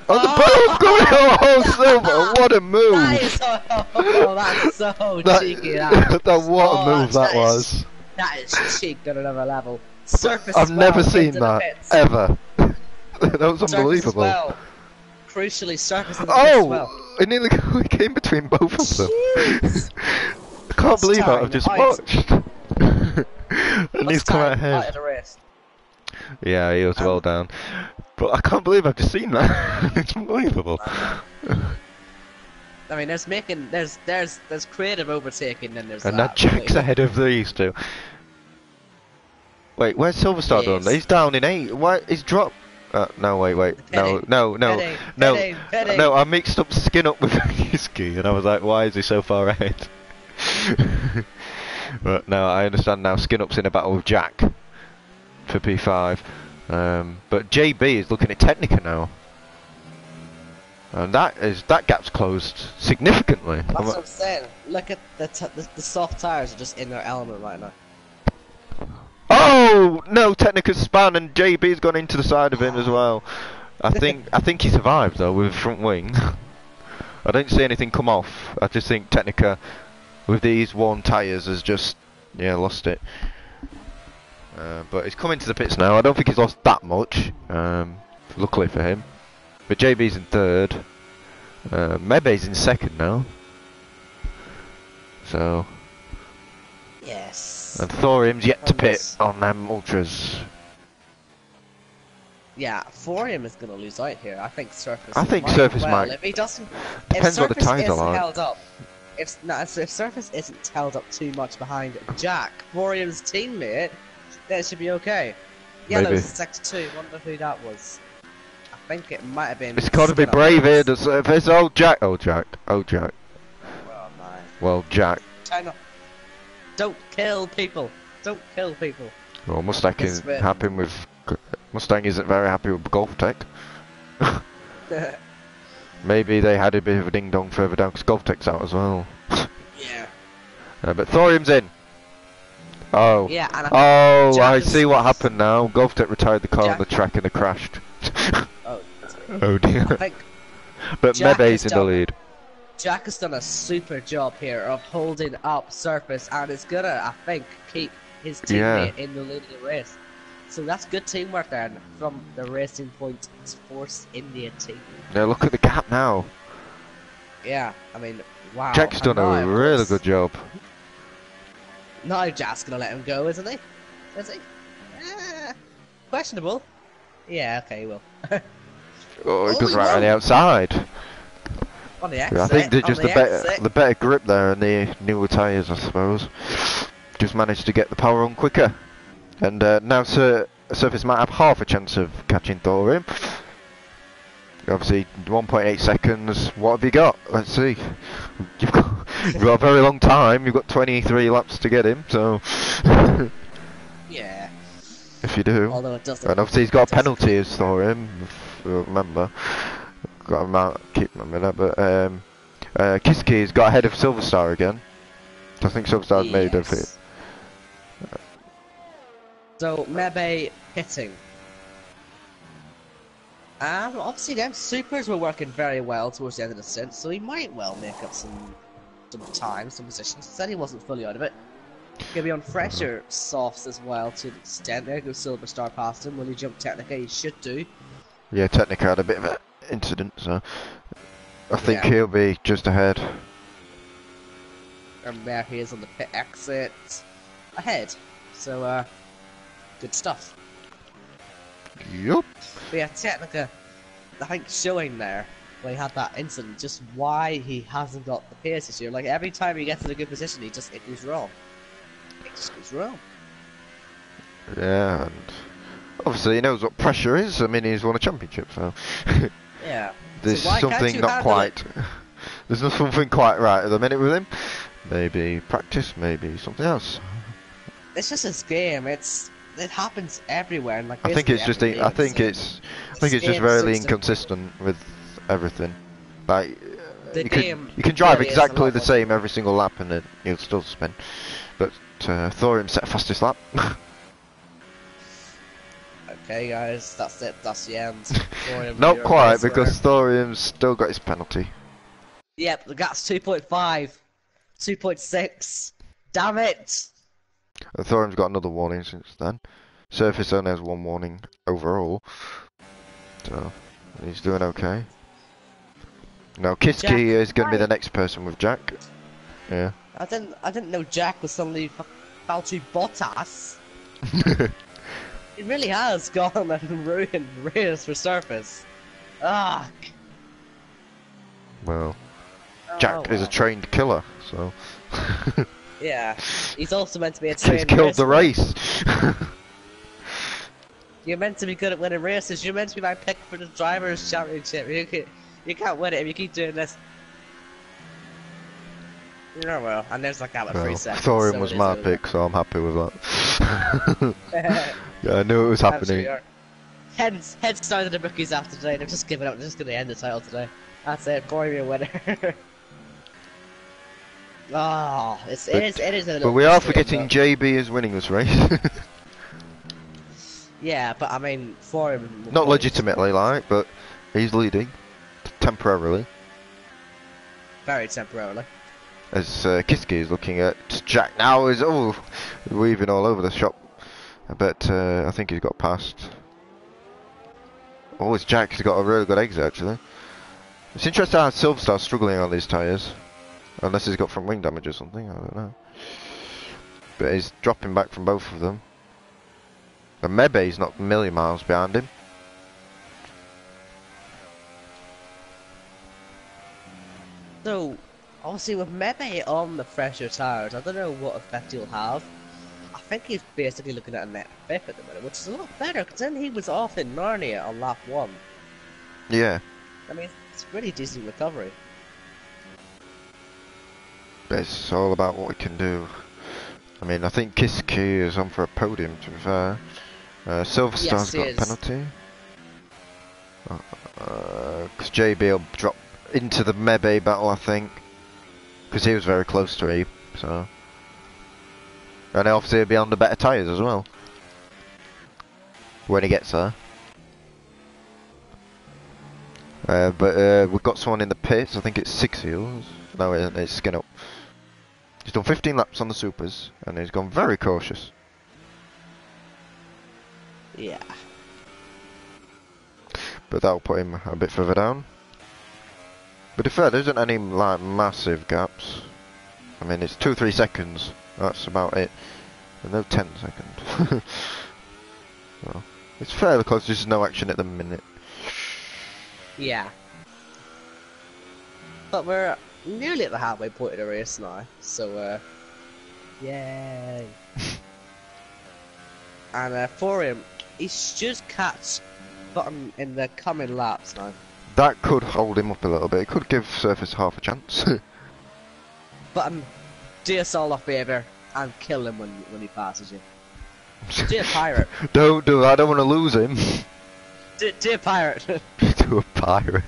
Speaker 1: Oh, the ball's going! Oh, Silver! What a move!
Speaker 2: That is that's so
Speaker 1: That-
Speaker 2: cheeky. That.
Speaker 1: what a move that
Speaker 2: is-
Speaker 1: was.
Speaker 2: That is cheek on another level. Surface
Speaker 1: I've
Speaker 2: as
Speaker 1: never
Speaker 2: well,
Speaker 1: seen
Speaker 2: into the
Speaker 1: that
Speaker 2: pits.
Speaker 1: ever. That was
Speaker 2: Surface as
Speaker 1: unbelievable.
Speaker 2: well. Crucially, surface in the pits as
Speaker 1: Oh,
Speaker 2: well.
Speaker 1: it nearly came between both of them.
Speaker 2: Jeez.
Speaker 1: I can't believe that I've
Speaker 2: Time,
Speaker 1: just
Speaker 2: right.
Speaker 1: watched. And he's come out
Speaker 2: Out of
Speaker 1: ahead.
Speaker 2: the race.
Speaker 1: Yeah, he was well down. But I can't believe I've just seen that. It's unbelievable.
Speaker 2: I mean, there's creative overtaking, and there's
Speaker 1: And that Jack's ahead of these two. Wait, where's Silverstar
Speaker 2: Yes.
Speaker 1: done? He's down in 8. Why? He's dropped. No, wait. No,
Speaker 2: Heading.
Speaker 1: no. I mixed up Skin Up with Kiski, and I was like, why is he so far ahead? But no, I understand now. Skin Up's in a battle with Jack for P5. But JB is looking at Technica now. And that gap's closed significantly.
Speaker 2: That's what I'm saying. Look at the soft tires are just in their element right now.
Speaker 1: Oh no! Technica's spun and JB's gone into the side of him as well. I think he survived though with front wing. I don't see anything come off. I just think Technica, with these worn tyres, has just lost it. But he's coming to the pits now. I don't think he's lost that much. Luckily for him. But JB's in third. Mebe's in second now. So.
Speaker 2: Yes.
Speaker 1: And Thorium's yet to pit
Speaker 2: Yes.
Speaker 1: on them ultras.
Speaker 2: Yeah, Thorium is going to lose out here. I think Surface.
Speaker 1: I think Surface might.
Speaker 2: If he doesn't,
Speaker 1: Depends
Speaker 2: if
Speaker 1: what the
Speaker 2: Surface
Speaker 1: tyres are
Speaker 2: isn't
Speaker 1: like.
Speaker 2: held up, if Surface isn't held up too much behind Jack, Thorium's teammate, then it should be okay.
Speaker 1: Maybe.
Speaker 2: Yellow's in sector 2. Wonder who that was. I think it might have been.
Speaker 1: It's got to be
Speaker 2: Skinner.
Speaker 1: brave here. If it's old Jack. Oh Jack.
Speaker 2: Oh my.
Speaker 1: Well, Jack.
Speaker 2: China. Don't kill people. Don't kill people.
Speaker 1: Well, Mustang
Speaker 2: It's
Speaker 1: is
Speaker 2: been-
Speaker 1: happy with. Mustang isn't very happy with Golf Tech. Maybe they had a bit of a ding dong further down because Golf Tech's out as well.
Speaker 2: Yeah.
Speaker 1: But Thorium's in. Oh.
Speaker 2: Yeah, and
Speaker 1: Oh,
Speaker 2: Jack
Speaker 1: I
Speaker 2: is-
Speaker 1: see what happened now. Golf Tech retired the car on
Speaker 2: Jack-
Speaker 1: the track and it crashed.
Speaker 2: oh,
Speaker 1: Oh dear.
Speaker 2: I think
Speaker 1: But
Speaker 2: Jack
Speaker 1: Mebe's
Speaker 2: is
Speaker 1: in the
Speaker 2: done.
Speaker 1: lead.
Speaker 2: Jack has done a super job here of holding up Surface, and is gonna, I think, keep his teammate in the lead of the race. So that's good teamwork there from the Racing Point Force India team.
Speaker 1: Now look at the gap now.
Speaker 2: Yeah, I mean, wow.
Speaker 1: Jack's done
Speaker 2: And now,
Speaker 1: a
Speaker 2: of
Speaker 1: really
Speaker 2: course,
Speaker 1: good job.
Speaker 2: Now Jack's gonna let him go, isn't he? Is he? Questionable. Yeah, okay, he will.
Speaker 1: Oh, he
Speaker 2: Oh,
Speaker 1: goes
Speaker 2: he
Speaker 1: right on the
Speaker 2: won't.
Speaker 1: outside.
Speaker 2: On the exit.
Speaker 1: I think they're
Speaker 2: on
Speaker 1: just
Speaker 2: the exit.
Speaker 1: the better grip there and the newer tyres, I suppose. Just managed to get the power on quicker. And now Surface might have half a chance of catching Thorium. Obviously, 1.8 seconds. What have you got? Let's see. You've got a very long time. You've got 23 laps to get him, so...
Speaker 2: Yeah.
Speaker 1: if you do.
Speaker 2: Although it doesn't.
Speaker 1: And obviously he's got a penalty as Thorium, if you remember. Got him out, keep him a minute, but Kiski's got ahead of Silverstar again. I think Silverstar's made of it.
Speaker 2: So Mebe hitting. Obviously them supers were working very well towards the end of the stint, so he might well make up some time, some positions. Said he wasn't fully out of it. Gonna be on fresher softs as well to an extent. There goes Silverstar past him. Will he jump Technica? He should do.
Speaker 1: Yeah, Technica had a bit of an incident, so I think
Speaker 2: Yeah.
Speaker 1: he'll be just ahead.
Speaker 2: And there he is on the pit exit. Ahead. So, good stuff.
Speaker 1: Yup.
Speaker 2: But yeah, Technica, I think showing there, when he had that incident, just why he hasn't got the pace this year. Like, every time he gets in a good position, it goes wrong. It just goes wrong.
Speaker 1: Yeah, and obviously he knows what pressure is. I mean, he's won a championship, so.
Speaker 2: Yeah.
Speaker 1: There's
Speaker 2: why can't
Speaker 1: something
Speaker 2: you
Speaker 1: not
Speaker 2: handle it?
Speaker 1: quite. There's not something quite right at the minute with him. Maybe practice, maybe something else.
Speaker 2: It's just this game. It happens everywhere, and like
Speaker 1: I think
Speaker 2: basically
Speaker 1: it's just.
Speaker 2: every
Speaker 1: I
Speaker 2: league.
Speaker 1: think
Speaker 2: So
Speaker 1: it's. I
Speaker 2: the
Speaker 1: think it's just
Speaker 2: same
Speaker 1: really
Speaker 2: system.
Speaker 1: inconsistent with everything. Like
Speaker 2: The game
Speaker 1: you can drive
Speaker 2: really is a
Speaker 1: exactly
Speaker 2: lot
Speaker 1: the
Speaker 2: more
Speaker 1: same
Speaker 2: difficult.
Speaker 1: every single lap and you'll still spin. But Thorium set fastest lap.
Speaker 2: Okay, guys, that's it. That's the end. Florian,
Speaker 1: Not
Speaker 2: you're a
Speaker 1: quite
Speaker 2: race winner.
Speaker 1: because Thorium's still got his penalty.
Speaker 2: Yep, the gap's 2.5, 2.6. Damn it!
Speaker 1: Thorium's got another warning since then. Surface only has one warning overall, so he's doing okay. Now Kiski
Speaker 2: Jack,
Speaker 1: is going to be
Speaker 2: why?
Speaker 1: the next person with Jack. Yeah.
Speaker 2: I didn't know Jack was suddenly Valtteri Bottas. He really has gone and ruined race for surface. Ah.
Speaker 1: Well,
Speaker 2: Oh,
Speaker 1: Jack is a
Speaker 2: well.
Speaker 1: trained killer, so
Speaker 2: Yeah, he's also meant to be a
Speaker 1: he's
Speaker 2: trained
Speaker 1: killed the
Speaker 2: racer.
Speaker 1: race.
Speaker 2: You're meant to be good at winning races. You're meant to be my pick for the drivers' championship. You can't win it if you keep doing this. No, well, and there's like out of 3
Speaker 1: Well,
Speaker 2: seconds.
Speaker 1: Thorium
Speaker 2: so
Speaker 1: was
Speaker 2: it is
Speaker 1: my
Speaker 2: over.
Speaker 1: pick, so I'm happy with that. Yeah, I knew it was
Speaker 2: I'm sure
Speaker 1: happening.
Speaker 2: you are. Heads down to the rookies after today. They're just giving up. They're just going to end the title today. That's it. Boy, me a winner. Oh, it is a
Speaker 1: But
Speaker 2: little
Speaker 1: we are
Speaker 2: frustrating,
Speaker 1: forgetting JB is winning this race.
Speaker 2: yeah, but I mean, for him.
Speaker 1: Not legitimately, like, but he's leading temporarily.
Speaker 2: Very temporarily.
Speaker 1: As Kiski is looking at Jack now, is weaving all over the shop. But I think he's got past. Oh, it's Jack. He's got a really good exit actually. It's interesting how Silverstar's struggling on these tyres. Unless he's got front wing damage or something, I don't know. But he's dropping back from both of them. And Mebe's not a million miles behind him.
Speaker 2: So, obviously with Mebe on the fresher tires, I don't know what effect he'll have. I think he's basically looking at a net 5th at the minute, which is a lot better, because then he was off in Narnia on lap 1.
Speaker 1: Yeah.
Speaker 2: I mean, it's a pretty decent recovery.
Speaker 1: But it's all about what we can do. I mean, I think Kiski is on for a podium, to be fair. Silverstar's
Speaker 2: Yes, he
Speaker 1: got a
Speaker 2: is.
Speaker 1: penalty. Because JB will drop into the Mebe battle, I think. Because he was very close to Abe, so. And obviously he'll be on the better tyres as well. When he gets there. But we've got someone in the pits, I think it's 6 heels. No, it's Skin Up. He's done 15 laps on the supers, and he's gone very cautious.
Speaker 2: Yeah.
Speaker 1: But that'll put him a bit further down. But to be fair, there isn't any like massive gaps. I mean, it's 2-3 seconds. That's about it. And no 10 seconds. So, it's fairly close. There's no action at the minute.
Speaker 2: Yeah. But we're nearly at the halfway point of the race now, so yay. And for him, he should catch bottom in the coming laps now.
Speaker 1: That could hold him up a little bit. It could give Surface half a chance.
Speaker 2: But do a solo favour and kill him when he passes you. Do a pirate.
Speaker 1: Don't do that. I don't want to lose him.
Speaker 2: Do a pirate.
Speaker 1: To a pirate.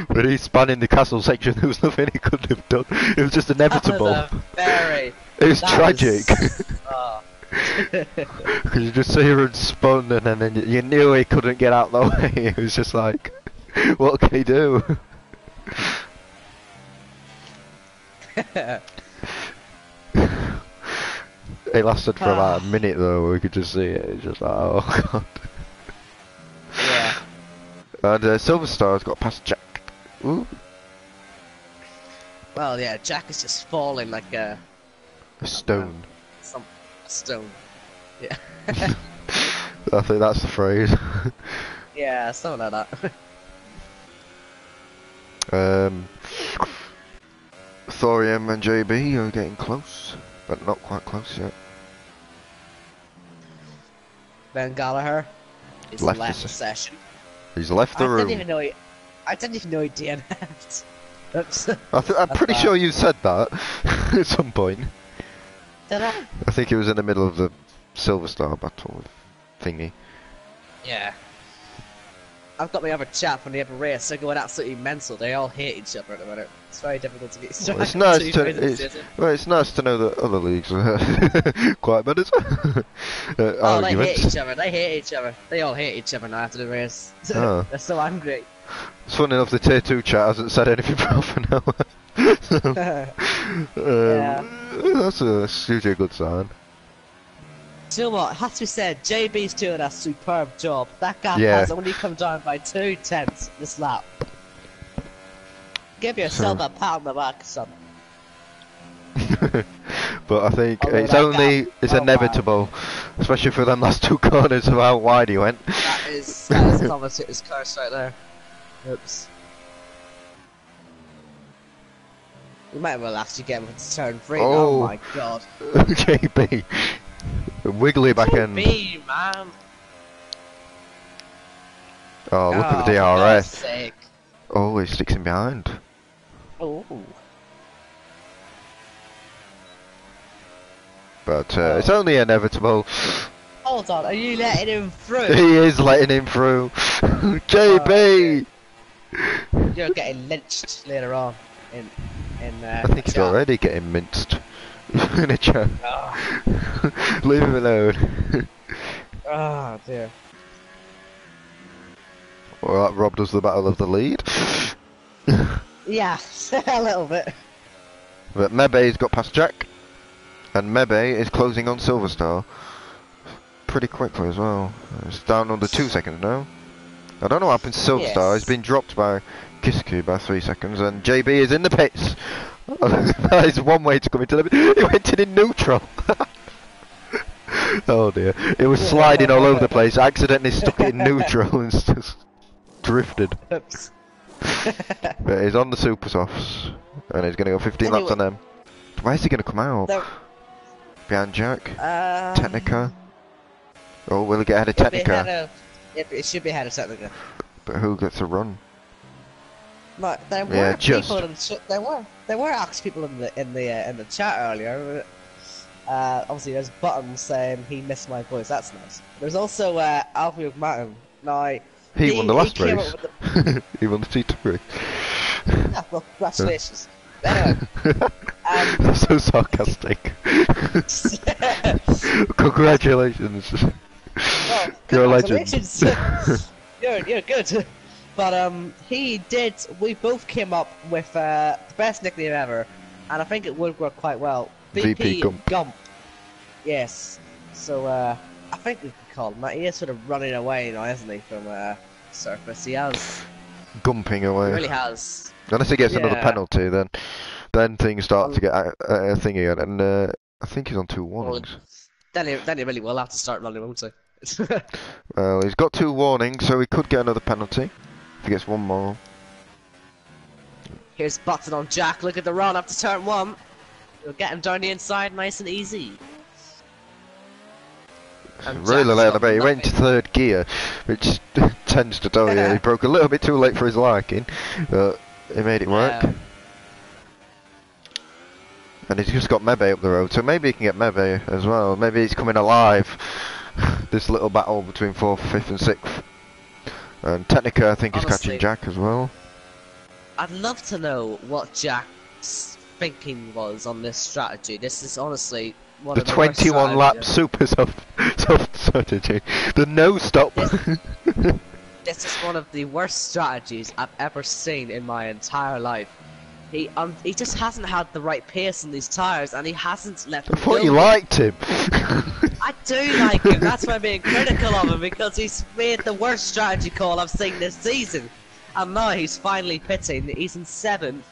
Speaker 1: But he's spanning the castle section. There was nothing he couldn't have done. It was just inevitable.
Speaker 2: That was a very.
Speaker 1: It was
Speaker 2: that
Speaker 1: tragic.
Speaker 2: was- oh.
Speaker 1: Because you just see her and spun, and then you knew he couldn't get out the way. It was just like, what can he do? It lasted for about a minute though. We could just see it. It's just like, oh god.
Speaker 2: Yeah.
Speaker 1: And Silverstar's got past Jack. Ooh,
Speaker 2: Well, yeah, Jack is just falling like a
Speaker 1: stone.
Speaker 2: stone. Yeah.
Speaker 1: I think that's the phrase.
Speaker 2: Yeah, something like that.
Speaker 1: Thorium and JB are getting close, but not quite close yet.
Speaker 2: Ben Gallagher is
Speaker 1: Left
Speaker 2: left
Speaker 1: the
Speaker 2: the session.
Speaker 1: He's left the
Speaker 2: I
Speaker 1: room.
Speaker 2: didn't even know he. I didn't even know he DNF'd. Oops.
Speaker 1: I'm
Speaker 2: That's
Speaker 1: pretty
Speaker 2: bad.
Speaker 1: sure you said that at some point.
Speaker 2: Did I?
Speaker 1: I think it was in the middle of the Silver Star battle thingy.
Speaker 2: Yeah. I've got my other chat from the other race. They're going absolutely mental. They all hate each other at the minute. It's very difficult to get used to.
Speaker 1: Well, it's nice it's nice to know that other leagues are quite bad as well.
Speaker 2: Oh, they hate
Speaker 1: arguments.
Speaker 2: each other. They hate each other. They all hate each other now after the race.
Speaker 1: Oh.
Speaker 2: They're so angry.
Speaker 1: It's funny enough, the tier 2 chat hasn't said anything for half an hour.
Speaker 2: Yeah.
Speaker 1: That's usually a good sign.
Speaker 2: Do you know what? It has to be said, JB's doing a superb job. That gap
Speaker 1: Yeah.
Speaker 2: has only come down by 2/10 this lap. Give yourself a pat on the back, son.
Speaker 1: But I think
Speaker 2: Although
Speaker 1: it's
Speaker 2: that
Speaker 1: only
Speaker 2: gap-
Speaker 1: it's
Speaker 2: oh, wow.
Speaker 1: inevitable, especially for them last 2 corners of how wide he went.
Speaker 2: That is commentator's curse right there. Oops. We might well actually get him to turn 3. Oh,
Speaker 1: Oh.
Speaker 2: my god.
Speaker 1: JB, wiggly back end.
Speaker 2: JB, man.
Speaker 1: Oh, look at the
Speaker 2: For God's
Speaker 1: DRS.
Speaker 2: sake.
Speaker 1: Oh, he sticks him behind.
Speaker 2: Oh.
Speaker 1: But it's only inevitable.
Speaker 2: Hold on, are you letting him through?
Speaker 1: He is letting him through. JB.
Speaker 2: You're getting lynched later on in
Speaker 1: I think he's
Speaker 2: chat.
Speaker 1: already getting minced in a chat.
Speaker 2: Oh,
Speaker 1: Leave him alone.
Speaker 2: oh dear.
Speaker 1: Well, that robbed us the battle of the lead.
Speaker 2: Yeah, a little bit.
Speaker 1: But Mebe's got past Jack, and Mebe is closing on Silver Star pretty quickly as well. It's down under 2 seconds now. I don't know what happened to Silver Star. He's been dropped by Kiski by 3 seconds, and JB is in the pits. That is one way to come into the pit. He went in neutral. Oh dear. It was sliding all over the place. I accidentally stuck it in neutral and just drifted.
Speaker 2: Oops.
Speaker 1: But he's on the super softs, and he's going to go 15 laps on them. Where's he going to come out?
Speaker 2: There-
Speaker 1: Behind Jack? Technica? Oh, will he get ahead of
Speaker 2: it'll be ahead
Speaker 1: Technica?
Speaker 2: of- it should be ahead of Technica.
Speaker 1: But who gets a run?
Speaker 2: But there were
Speaker 1: Yeah, just.
Speaker 2: people in the there were actually people in the chat earlier. Obviously, there's Button saying he missed my voice. That's nice. There's also Alfie McMahon. Now
Speaker 1: He won the last
Speaker 2: came
Speaker 1: race.
Speaker 2: up with
Speaker 1: He won the T2 race.
Speaker 2: yeah, well, congratulations. Anyway,
Speaker 1: So sarcastic. Congratulations.
Speaker 2: well,
Speaker 1: You're a legend.
Speaker 2: congratulations. you're good. But we both came up with the best nickname ever, and I think it would work quite well.
Speaker 1: VP
Speaker 2: Gump. Yes. So I think we could call him that. He is sort of running away now, isn't he, from surface? He has.
Speaker 1: Gumping away.
Speaker 2: He really has.
Speaker 1: Unless he gets another
Speaker 2: Yeah.
Speaker 1: penalty, then things start to get a thing again. And I think he's on 2 warnings.
Speaker 2: Then he really will have to start running, won't he?
Speaker 1: Well, he's got 2 warnings, so he could get another penalty if he gets 1 more.
Speaker 2: Here's Button on Jack. Look at the run up to turn 1. We'll get him down the inside, nice and easy. And
Speaker 1: Really
Speaker 2: Jack's
Speaker 1: late on
Speaker 2: got
Speaker 1: the bit. He went into
Speaker 2: nothing.
Speaker 1: 3rd gear, which tends to tell you he broke a little bit too late for his liking, but he made it work.
Speaker 2: Yeah.
Speaker 1: And he's just got Mebe up the road, so maybe he can get Mebe as well. Maybe he's coming alive. This little battle between 4th, 5th and 6th. And Technica, I think, is
Speaker 2: Honestly,
Speaker 1: catching Jack as well.
Speaker 2: I'd love to know what Jack's thinking was on this strategy. This is honestly one
Speaker 1: The
Speaker 2: of the worst
Speaker 1: 21 lap
Speaker 2: strategies.
Speaker 1: super soft strategy. The no stop.
Speaker 2: This is one of the worst strategies I've ever seen in my entire life. He just hasn't had the right pace on these tires, and he hasn't let them
Speaker 1: I thought
Speaker 2: go.
Speaker 1: you liked him.
Speaker 2: I do like him. That's why I'm being critical of him, because he's made the worst strategy call I've seen this season. And now he's finally pitting. He's in 7th.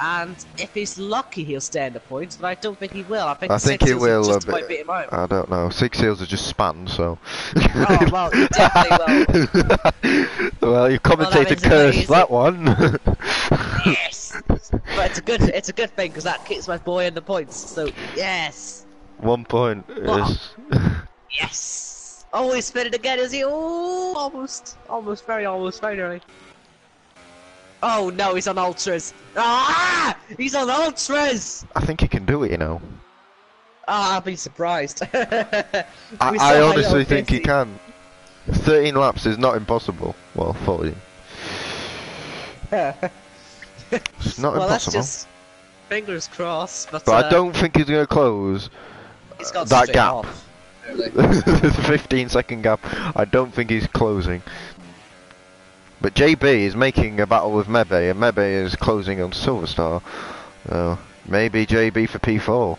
Speaker 2: And if he's lucky, he'll stay in the points, but I don't think he will. I think
Speaker 1: I think
Speaker 2: Six
Speaker 1: he
Speaker 2: Hills
Speaker 1: will.
Speaker 2: just about beat him out.
Speaker 1: I don't know. 6 Seals are just spanned, so.
Speaker 2: Oh, well, he definitely will.
Speaker 1: Well, you commentated
Speaker 2: means it's
Speaker 1: curse
Speaker 2: easy.
Speaker 1: that one.
Speaker 2: Yes! But it's a good thing, because that keeps my boy in the points, so yes!
Speaker 1: 1 point is.
Speaker 2: Yes! Oh, he spin it again, is he? Oh, almost, very nearly. Oh no, he's on ultras. Ah! He's on ultras!
Speaker 1: I think he can do it, you know.
Speaker 2: Ah, I'll be surprised. We
Speaker 1: I
Speaker 2: saw my little
Speaker 1: honestly think he
Speaker 2: 50.
Speaker 1: can. 13 laps is not impossible. Well, 14. It's not
Speaker 2: Well, that's
Speaker 1: impossible.
Speaker 2: just fingers crossed. But
Speaker 1: But I don't think he's going to close
Speaker 2: he's got
Speaker 1: that
Speaker 2: straight
Speaker 1: gap.
Speaker 2: off. Really.
Speaker 1: There's a 15-second gap. I don't think he's closing. But JB is making a battle with Mebe, and Mebe is closing on Silverstar. So maybe JB for P4.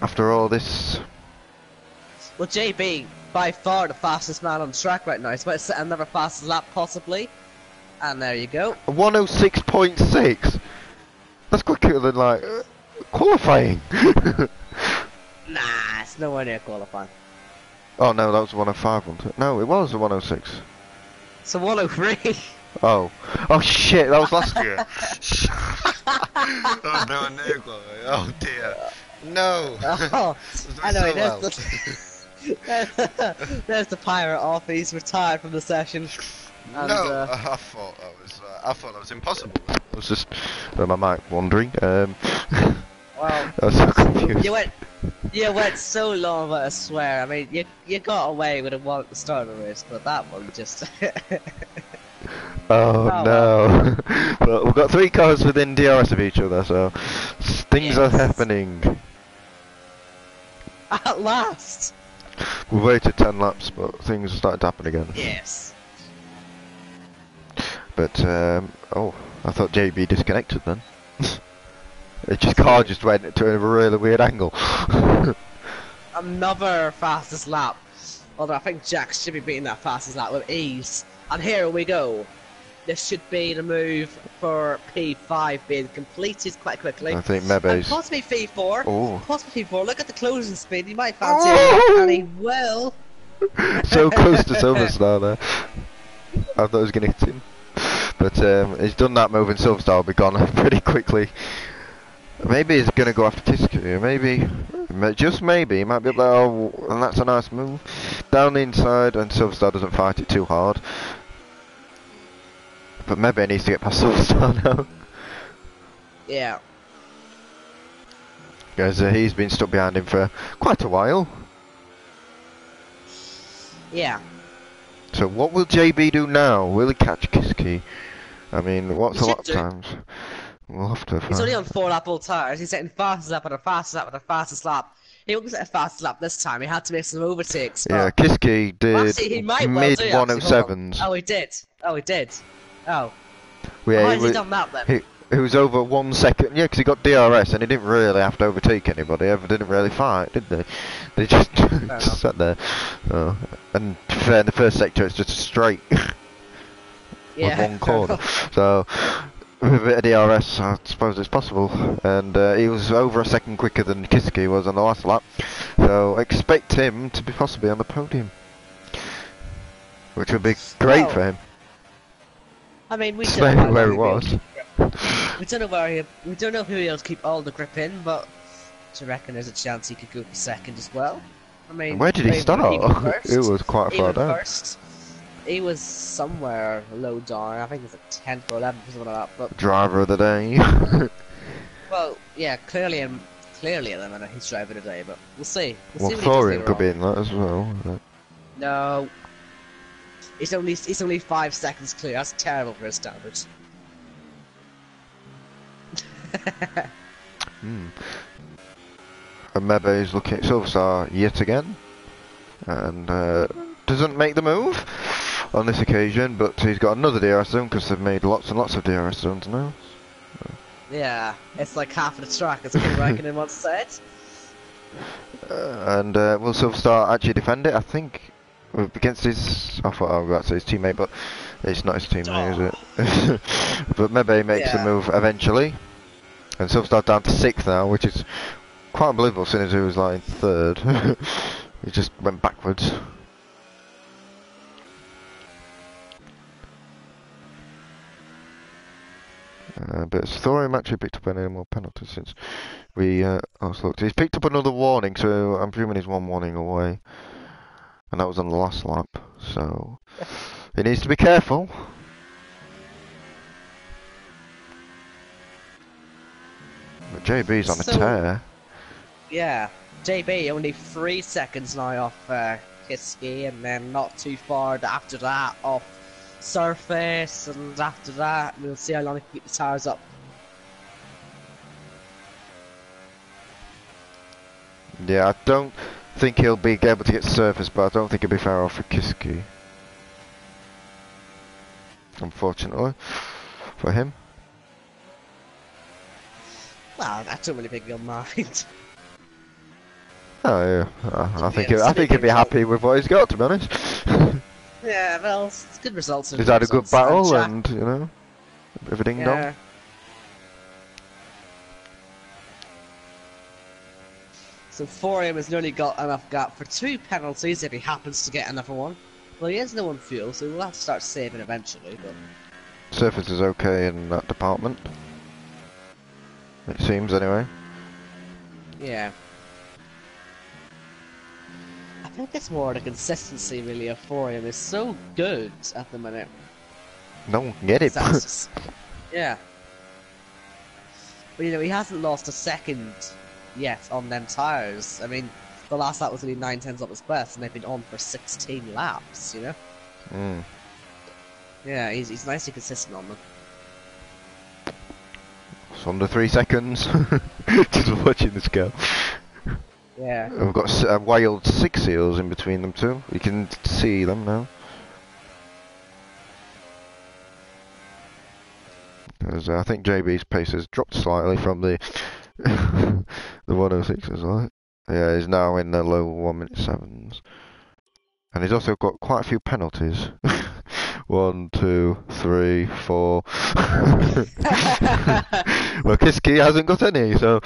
Speaker 1: After all this.
Speaker 2: Well, JB, by far the fastest man on track right now. He's about to set another fastest lap, possibly. And there you go.
Speaker 1: 106.6. That's quicker than like qualifying.
Speaker 2: Nah, it's nowhere near qualifying.
Speaker 1: Oh no, that was 105, wasn't it? No, it was a 106.
Speaker 2: It's a 103.
Speaker 1: Oh. Oh shit, that was last year. Oh no, no, oh dear. No.
Speaker 2: Oh, anyway, there's the pirate off. He's retired from the session. And,
Speaker 1: No, I thought that was impossible. I was just my mind wandering.
Speaker 2: Well,
Speaker 1: I was so confused.
Speaker 2: you went so long, but I swear. I mean, you got away with the one at the start of the race, but that one just.
Speaker 1: Oh no! Well, we've got 3 cars within DRS of each other, so things are
Speaker 2: Yes.
Speaker 1: happening.
Speaker 2: At last.
Speaker 1: We've waited 10 laps, but things are starting to happen again.
Speaker 2: Yes.
Speaker 1: But oh, I thought JB disconnected then. Car just went to a really weird angle.
Speaker 2: Another fastest lap. Although I think Jax should be beating that fastest lap with ease. And here we go. This should be the move for P5 being completed quite quickly.
Speaker 1: I think
Speaker 2: And
Speaker 1: Mebe's.
Speaker 2: possibly P4.
Speaker 1: Oh.
Speaker 2: Possibly P4. Look at the closing speed. He might fancy it. And he will.
Speaker 1: So close to Silverstar there. I thought I was going to hit him. But he's done that move and Silverstar will be gone pretty quickly. Maybe he's going to go after Kiska. Maybe. Just maybe. He might be up there. Oh, and that's a nice move. Down the inside and Silverstar doesn't fight it too hard. But Mebe needs to get past Silverstar now.
Speaker 2: Yeah.
Speaker 1: Because he's been stuck behind him for quite a while.
Speaker 2: Yeah.
Speaker 1: So what will JB do now? Will he catch Kiski? I mean, what's
Speaker 2: He
Speaker 1: the lap
Speaker 2: should do.
Speaker 1: times? We'll have to
Speaker 2: He's only on
Speaker 1: find.
Speaker 2: 4 lap all tires. He's setting fastest lap and a fastest lap and a fastest lap. He won't set a fastest lap this time. He had to make some overtakes.
Speaker 1: Yeah,
Speaker 2: But
Speaker 1: Kiski did
Speaker 2: actually, he might well
Speaker 1: mid
Speaker 2: do, actually. Hold on.
Speaker 1: 107s.
Speaker 2: Oh, he did. Oh, he did. Oh.
Speaker 1: Yeah,
Speaker 2: How
Speaker 1: he
Speaker 2: has he
Speaker 1: was,
Speaker 2: done that then?
Speaker 1: he was over 1 second. Yeah, because he got DRS and he didn't really have to overtake anybody. Ever didn't really fight, did they? They just,
Speaker 2: enough.
Speaker 1: just sat there. And to be fair, in the first sector, it's just straight with
Speaker 2: Yeah.
Speaker 1: one corner. So with a bit of DRS, I suppose it's possible. And he was over a second quicker than Kiski was on the last lap. So expect him to be possibly on the podium, which would be great
Speaker 2: Well,
Speaker 1: for him.
Speaker 2: I mean, we don't
Speaker 1: Especially
Speaker 2: know how
Speaker 1: where
Speaker 2: long
Speaker 1: he
Speaker 2: he'll
Speaker 1: was.
Speaker 2: be able to keep- We don't know where we don't know if he'll be able to keep all the grip in, but do you reckon there's a chance he could go for second as well? I mean,
Speaker 1: Where did he
Speaker 2: even
Speaker 1: start?
Speaker 2: first,
Speaker 1: It was quite far
Speaker 2: even
Speaker 1: down.
Speaker 2: first, he was somewhere low down. I think it was like 10th or 11th or something like that. But
Speaker 1: Driver of the day.
Speaker 2: well, yeah, clearly at the minute he's driving today, but we'll see.
Speaker 1: Well,
Speaker 2: see what he does
Speaker 1: Thorium
Speaker 2: later
Speaker 1: could
Speaker 2: on.
Speaker 1: be in that as well.
Speaker 2: No, it's only 5 seconds clear. That's terrible for his standards.
Speaker 1: And Mebe is looking at Silverstar yet again, and doesn't make the move on this occasion, but he's got another DRS zone because they've made lots and lots of DRS zones now.
Speaker 2: Yeah, it's like half of the track, as Kim Raikkonen once said.
Speaker 1: And will Silverstar actually defend it? I think against his. I thought I was about to say his teammate, but it's not his teammate, is it? But Mebe makes the
Speaker 2: Yeah.
Speaker 1: move eventually, and Silverstar down to 6th now, which is quite unbelievable, seeing as he was like 3rd. He just went backwards. But Thorium actually picked up any more penalties since we looked. He's picked up another warning, so I'm presuming he's 1 warning away. And that was on the last lap, so he needs to be careful. But JB's on a
Speaker 2: So,
Speaker 1: tear.
Speaker 2: yeah, JB only 3 seconds now off Kiski, and then not too far after that off Surface, and after that we'll see how long he can keep the tires up.
Speaker 1: Yeah, I don't think he'll be able to get Surface, but I don't think he'll be far off for Kiski. Unfortunately, for him.
Speaker 2: Well, I don't really think he'll mind.
Speaker 1: Oh yeah, I think
Speaker 2: Yeah,
Speaker 1: he'd be happy with what he's got, to be honest.
Speaker 2: Yeah, well, it's good results.
Speaker 1: He's had a good
Speaker 2: results.
Speaker 1: battle,
Speaker 2: Jack,
Speaker 1: and you know, a bit of a ding dong.
Speaker 2: yeah. So Forium has nearly got enough gap for 2 penalties if he happens to get another one. Well, he has no one fuel, so we'll have to start saving eventually. But
Speaker 1: Surface is okay in that department. It seems, anyway.
Speaker 2: yeah, I think it's more the consistency really of Forium is so good at the minute.
Speaker 1: No one can get it.
Speaker 2: That's just, yeah. But you know, he hasn't lost a second yet on them tires. I mean, the last lap was only 9/10 up his best, and they've been on for 16 laps. You know.
Speaker 1: Mm.
Speaker 2: Yeah, he's nicely consistent on them.
Speaker 1: It's under 3 seconds. Just watching this go.
Speaker 2: Yeah.
Speaker 1: We've got a wild 6 seals in between them two. You can see them now. Because I think JB's pace has dropped slightly from the the 106 as well. Yeah, he's now in the low 1:07s. And he's also got quite a few penalties. 1, 2, 3, 4. Well, Kiski hasn't got any, so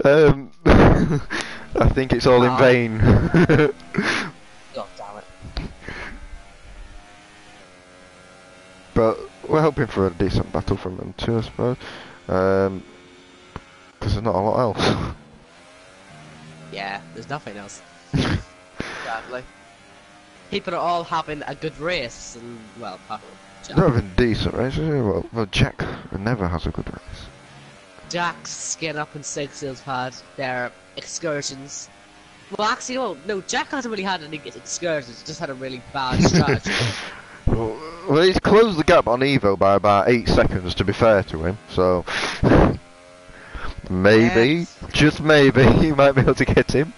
Speaker 1: I think it's all in vain.
Speaker 2: God damn it.
Speaker 1: But we're hoping for a decent battle from them too, I suppose. Because there's not a lot else.
Speaker 2: Yeah, there's nothing else. Sadly. People are all having a good race, and well, Jack.
Speaker 1: They're having decent races. Well, Jack never has a good race.
Speaker 2: Jack's skin up and Six Seals had their excursions. Well, actually, no, Jack hasn't really had any excursions, he just had a really bad strategy.
Speaker 1: Well, he's closed the gap on Evo by about 8 seconds, to be fair to him, so maybe, just maybe, you might be able to get him.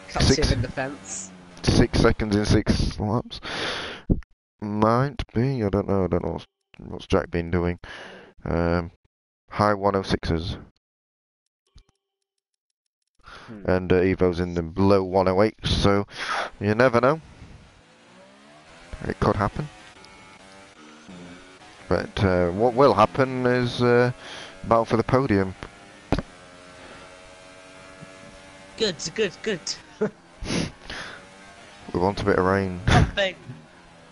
Speaker 2: Cuts him in defense.
Speaker 1: 6 seconds in 6 laps. Might be, I don't know what's Jack been doing. High 106s. And Evo's in the low 108s, so you never know. It could happen. But what will happen is battle for the podium.
Speaker 2: Good.
Speaker 1: We want a bit of rain.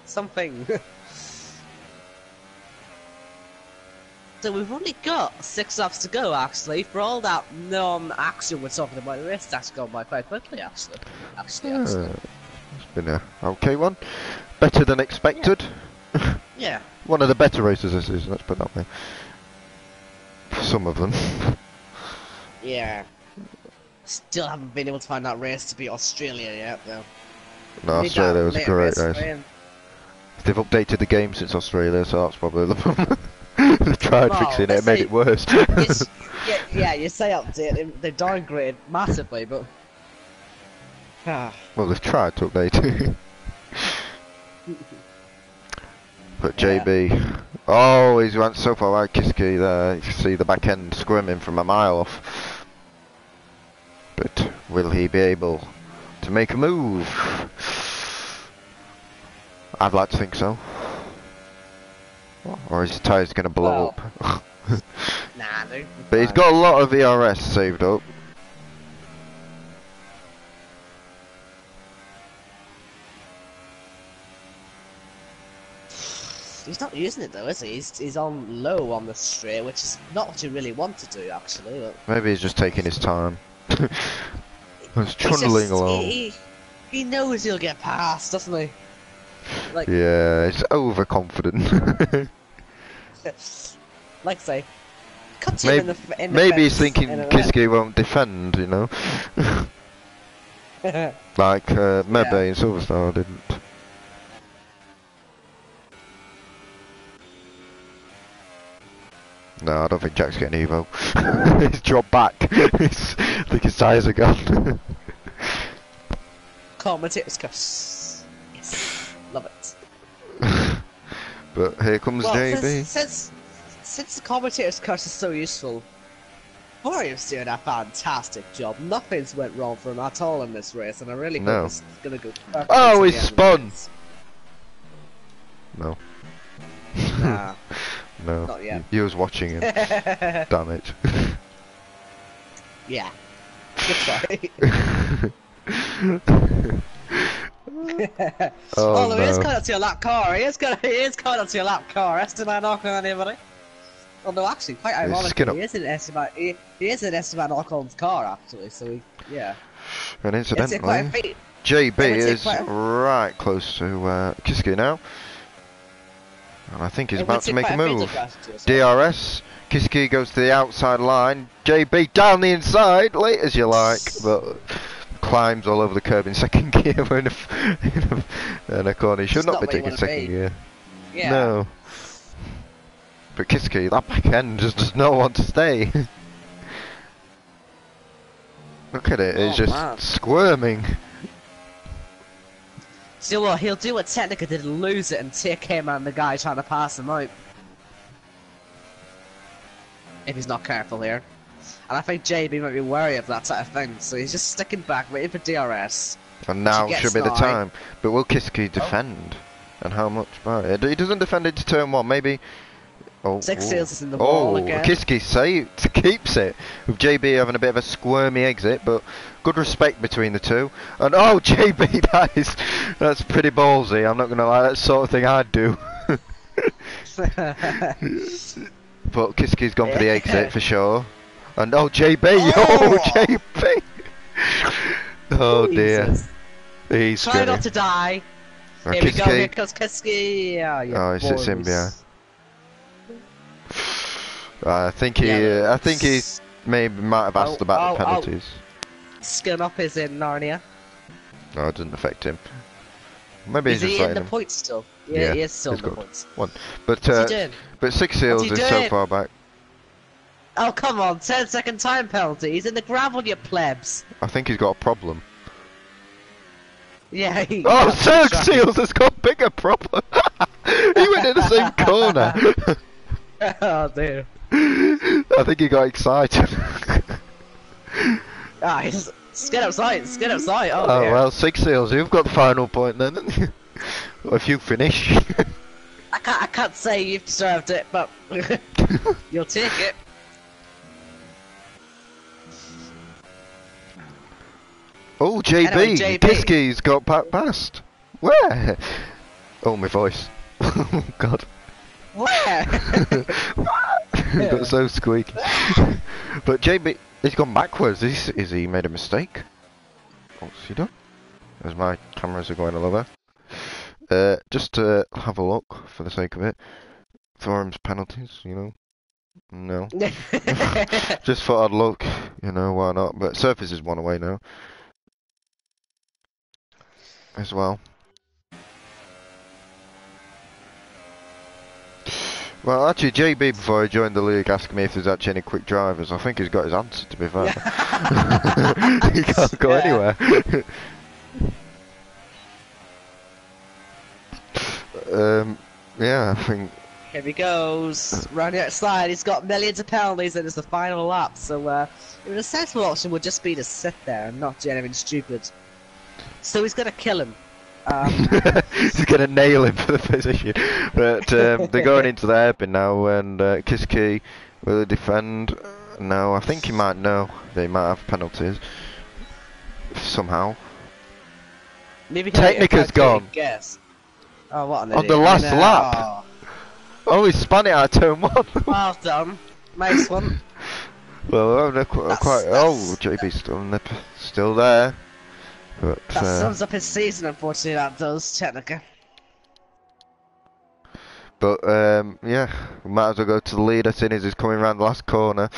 Speaker 2: Something. So we've only got 6 laps to go, actually. For all that non-action we're talking about, the race has gone by quite quickly, actually.
Speaker 1: It's been a okay one. Better than expected.
Speaker 2: Yeah.
Speaker 1: One of the better races this is, let's put it that way. For some of them.
Speaker 2: Yeah. Still haven't been able to find that race to beat Australia yet, though.
Speaker 1: No, Australia was a great race. They've updated the game since Australia, so that's probably the problem. They tried fixing it, it made it worse.
Speaker 2: Yeah, you say update, they downgraded massively, but...
Speaker 1: Well, they've tried to update it. But JB... Oh, he's went so far out, Kiski there. You can see the back end squirming from a mile off. But will he be able to make a move? I'd like to think so. Or his tyre's going to blow up.
Speaker 2: Nah, dude.
Speaker 1: But he's got a lot of ERS saved up.
Speaker 2: He's not using it though, is he? He's on low on the straight, which is not what you really want to do, actually. But...
Speaker 1: Maybe he's just taking his time. He's trundling along.
Speaker 2: He knows he'll get past, doesn't he? Like,
Speaker 1: yeah, he's overconfident.
Speaker 2: like I say, cut to him in the
Speaker 1: Maybe he's
Speaker 2: fence,
Speaker 1: thinking
Speaker 2: in the
Speaker 1: Kiski won't defend, you know? Like Mebe and Silverstar didn't. No, I don't think Jack's getting Evo. He's dropped back. I think his tyres are gone.
Speaker 2: Commentator's curse. Yes, love it.
Speaker 1: But here comes
Speaker 2: Well,
Speaker 1: JB.
Speaker 2: since the commentator's curse is so useful, Warrior's doing a fantastic job. Nothing's went wrong for him at all in this race, and I really hope it's gonna go perfectly.
Speaker 1: Oh,
Speaker 2: to
Speaker 1: he
Speaker 2: the end of the
Speaker 1: spun!
Speaker 2: race.
Speaker 1: No.
Speaker 2: Nah,
Speaker 1: No.
Speaker 2: not yet.
Speaker 1: You was watching him. Damn it.
Speaker 2: Yeah. Good try.
Speaker 1: Oh,
Speaker 2: Although he is
Speaker 1: no.
Speaker 2: coming up to your lap car. He is coming up to your lap car. Esteban knocking on anybody. Although actually, quite
Speaker 1: skin up.
Speaker 2: ironically, he is in Esteban Ocon's car actually. So yeah.
Speaker 1: And
Speaker 2: It's quite a
Speaker 1: incidentally,
Speaker 2: feat.
Speaker 1: JB
Speaker 2: It would take
Speaker 1: is
Speaker 2: quite a-
Speaker 1: right close to Kiski now. And I think he's
Speaker 2: It
Speaker 1: about
Speaker 2: would
Speaker 1: to
Speaker 2: take
Speaker 1: make a
Speaker 2: quite feat
Speaker 1: move.
Speaker 2: of gratitude as well.
Speaker 1: DRS. Kiski goes to the outside line. JB down the inside, late as you like, but climbs all over the curb in second gear in a corner. He should
Speaker 2: It's
Speaker 1: not
Speaker 2: not
Speaker 1: be
Speaker 2: where you
Speaker 1: taking
Speaker 2: wanna
Speaker 1: second
Speaker 2: be.
Speaker 1: gear.
Speaker 2: Yeah.
Speaker 1: No. But Kiski, that back end just does not want to stay. Look at it, it's
Speaker 2: Oh,
Speaker 1: just
Speaker 2: man.
Speaker 1: squirming.
Speaker 2: See what he'll do what Technica did, lose it and take him and the guy trying to pass him out. If he's not careful here. And I think JB might be wary of that type of thing, so he's just sticking back, waiting for DRS.
Speaker 1: And now
Speaker 2: She
Speaker 1: should
Speaker 2: gets
Speaker 1: be the
Speaker 2: nine.
Speaker 1: time. But will Kiski defend? And how much? Right. He doesn't defend into turn one, maybe. Oh,
Speaker 2: Six
Speaker 1: oh.
Speaker 2: Seals is in the wall again.
Speaker 1: Kiski keeps it. With JB having a bit of a squirmy exit, but good respect between the two. And oh, JB, that's pretty ballsy. I'm not gonna lie, that's the sort of thing I'd do. But Kiski's gone for the exit for sure. And oh, JB, oh, JB. Oh dear,
Speaker 2: Jesus.
Speaker 1: he's
Speaker 2: Try
Speaker 1: gonna.
Speaker 2: not to die.
Speaker 1: Oh,
Speaker 2: Here we go,
Speaker 1: Kiski.
Speaker 2: here comes Kiski.
Speaker 1: Oh, he sits in behind. I think he maybe might have asked about the penalties.
Speaker 2: Skin up is in Narnia.
Speaker 1: No, it didn't affect him. Maybe
Speaker 2: Is
Speaker 1: he's just
Speaker 2: he in
Speaker 1: letting
Speaker 2: the
Speaker 1: him.
Speaker 2: points still? Yeah, he is still in
Speaker 1: he's
Speaker 2: the
Speaker 1: good.
Speaker 2: points.
Speaker 1: One, but
Speaker 2: What's he doing?
Speaker 1: but Six Seals
Speaker 2: What's
Speaker 1: is
Speaker 2: he
Speaker 1: so
Speaker 2: doing?
Speaker 1: far back.
Speaker 2: Oh, come on, 10-second time penalty. He's in the gravel, you plebs.
Speaker 1: I think he's got a problem.
Speaker 2: Yeah, he...
Speaker 1: Oh, Six Seals has got a bigger problem. He went in the same corner.
Speaker 2: Oh, dear.
Speaker 1: I think he got excited.
Speaker 2: Ah, he's... Get outside, get outside. Oh,
Speaker 1: Oh
Speaker 2: dear.
Speaker 1: well, Six Seals, you've got the final point then. Well, if you finish.
Speaker 2: I can't say you've deserved it, but you'll take it.
Speaker 1: Oh, JB!
Speaker 2: Anyway, JB.
Speaker 1: Kiski's got past. Where? Oh, my voice. Oh, God.
Speaker 2: Where?
Speaker 1: It got so squeaky. But JB, he's gone backwards. Is he made a mistake? What's he done? As my cameras are going all over. Just to have a look, for the sake of it. Forum's penalties, you know. No. Just thought I'd look, you know, why not? But Surface is one away now. As well. Well, actually, JB, before he joined the league, asked me if there's actually any quick drivers. I think he's got his answer, to be fair. He can't go anywhere. Yeah, I think...
Speaker 2: Here he goes, round the outside. He's got millions of penalties and it's the final lap. So, a sensible option would just be to sit there and not do anything stupid. So he's gonna kill him.
Speaker 1: He's gonna nail him for the position. But they're going into the hairpin now, and Kiski will defend. No, I think he might know they might have penalties somehow.
Speaker 2: Maybe
Speaker 1: Technica's gone.
Speaker 2: Guess. Oh, what an
Speaker 1: On
Speaker 2: idiot.
Speaker 1: the last
Speaker 2: I know.
Speaker 1: lap. Oh, he spun it out of turn one.
Speaker 2: Well done. Nice one.
Speaker 1: Well, they're quite. Oh, JB's still there. But,
Speaker 2: That sums up his season, unfortunately, that does, Technica.
Speaker 1: But yeah, we might as well go to the leader, seeing as he's coming around the last corner,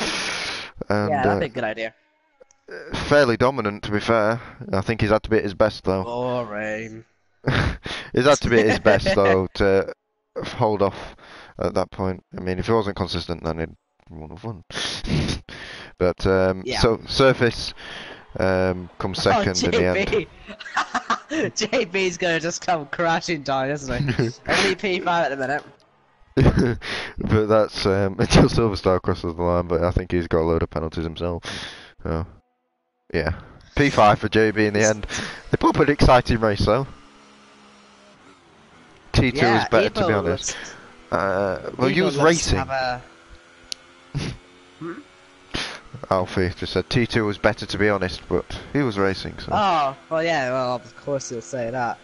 Speaker 2: Yeah,
Speaker 1: and
Speaker 2: that'd be a good idea.
Speaker 1: fairly dominant to be fair. I think he's had to be at his best though.
Speaker 2: Boring.
Speaker 1: He's had to be at his best though to hold off at that point. I mean, if he wasn't consistent, then he'd wouldn't have won. But
Speaker 2: Yeah.
Speaker 1: so surface comes
Speaker 2: Oh,
Speaker 1: second in the end.
Speaker 2: JB. JB's gonna just come crashing down, isn't he? Only P5 at the minute.
Speaker 1: But that's until Silverstar crosses the line. But I think he's got a load of penalties himself. So yeah, P5 for JB in the end. They put up an exciting race though. T2
Speaker 2: Yeah,
Speaker 1: was better to be honest. Well, you was racing. Alfie just said T2 was better to be honest, but he was racing. So.
Speaker 2: Oh, well, yeah, well, of course he'll say that.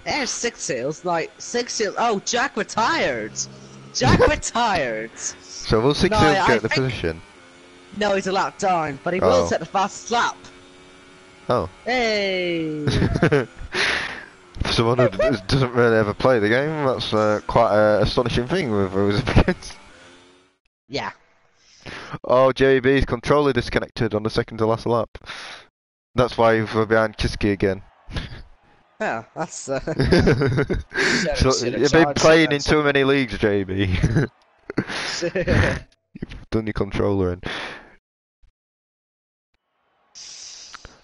Speaker 2: There's Six Seals, like, Six Seals. Oh, Jack retired! Jack retired!
Speaker 1: So will Six Seals get the position?
Speaker 2: No, he's a lap down, but he will set the fastest lap.
Speaker 1: Oh.
Speaker 2: Hey!
Speaker 1: For someone who doesn't really ever play the game, that's quite an astonishing thing with who's up against.
Speaker 2: Yeah.
Speaker 1: Oh, JB's controller disconnected on the second to last lap. That's why we're behind Kiski again.
Speaker 2: Yeah, that's
Speaker 1: so, you've been playing in too many leagues, JB. You've done your controller in.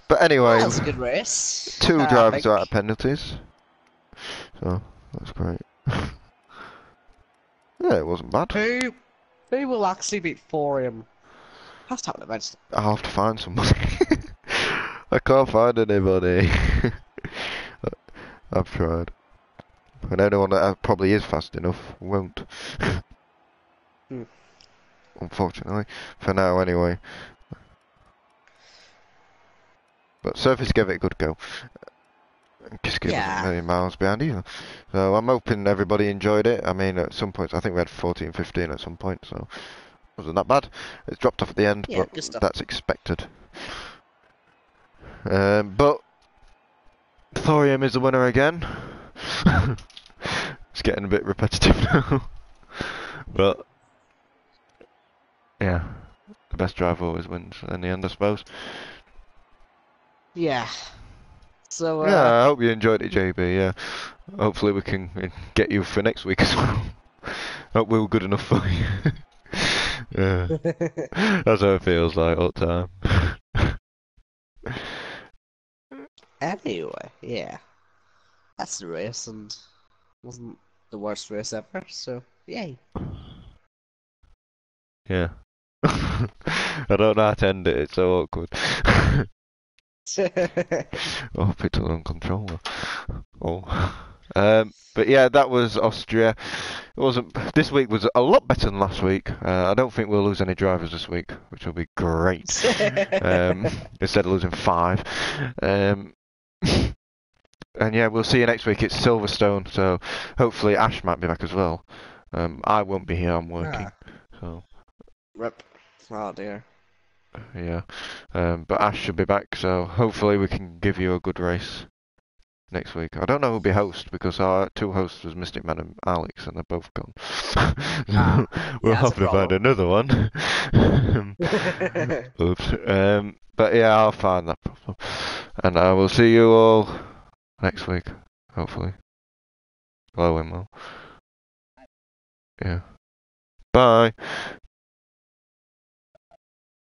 Speaker 1: But anyway,
Speaker 2: that was a good race.
Speaker 1: Two drivers are out of penalties. So, that's great. Yeah, it wasn't bad.
Speaker 2: Who will actually beat Thorium? Have to have an event.
Speaker 1: I'll have to find somebody. I can't find anybody. I've tried. And anyone that probably is fast enough won't. Unfortunately. For now, anyway. But Surface gave it a good go. Just wasn't a million miles behind either. So I'm hoping everybody enjoyed it. I mean, at some points, I think we had 14, 15 at some point, so it wasn't that bad. It's dropped off at the end, but that's expected. But Thorium is the winner again. It's getting a bit repetitive now. But yeah, the best driver always wins in the end, I suppose.
Speaker 2: Yeah. So
Speaker 1: yeah, I hope you enjoyed it, JB. Yeah, hopefully we can get you for next week as well. Hope we were good enough for you. Yeah, that's how it feels like all the time.
Speaker 2: Anyway, yeah, that's the race, and wasn't the worst race ever. So yay.
Speaker 1: Yeah. I don't know how to end it. It's so awkward. Oh, picked up on controller. Oh. But yeah, that was Austria. It wasn't. This week was a lot better than last week. I don't think we'll lose any drivers this week, which will be great. Instead of losing 5. And yeah, we'll see you next week. It's Silverstone, so hopefully Ash might be back as well. I won't be here. I'm working. So.
Speaker 2: Rip. Oh dear.
Speaker 1: Yeah, but Ash should be back, so hopefully we can give you a good race next week. I don't know who'll be host, because our 2 hosts was Mystic Man and Alex, and they're both gone. We'll have to find another one. Oops. But yeah, I'll find that problem. And I will see you all next week, hopefully. Hello, Emma. Yeah. Bye.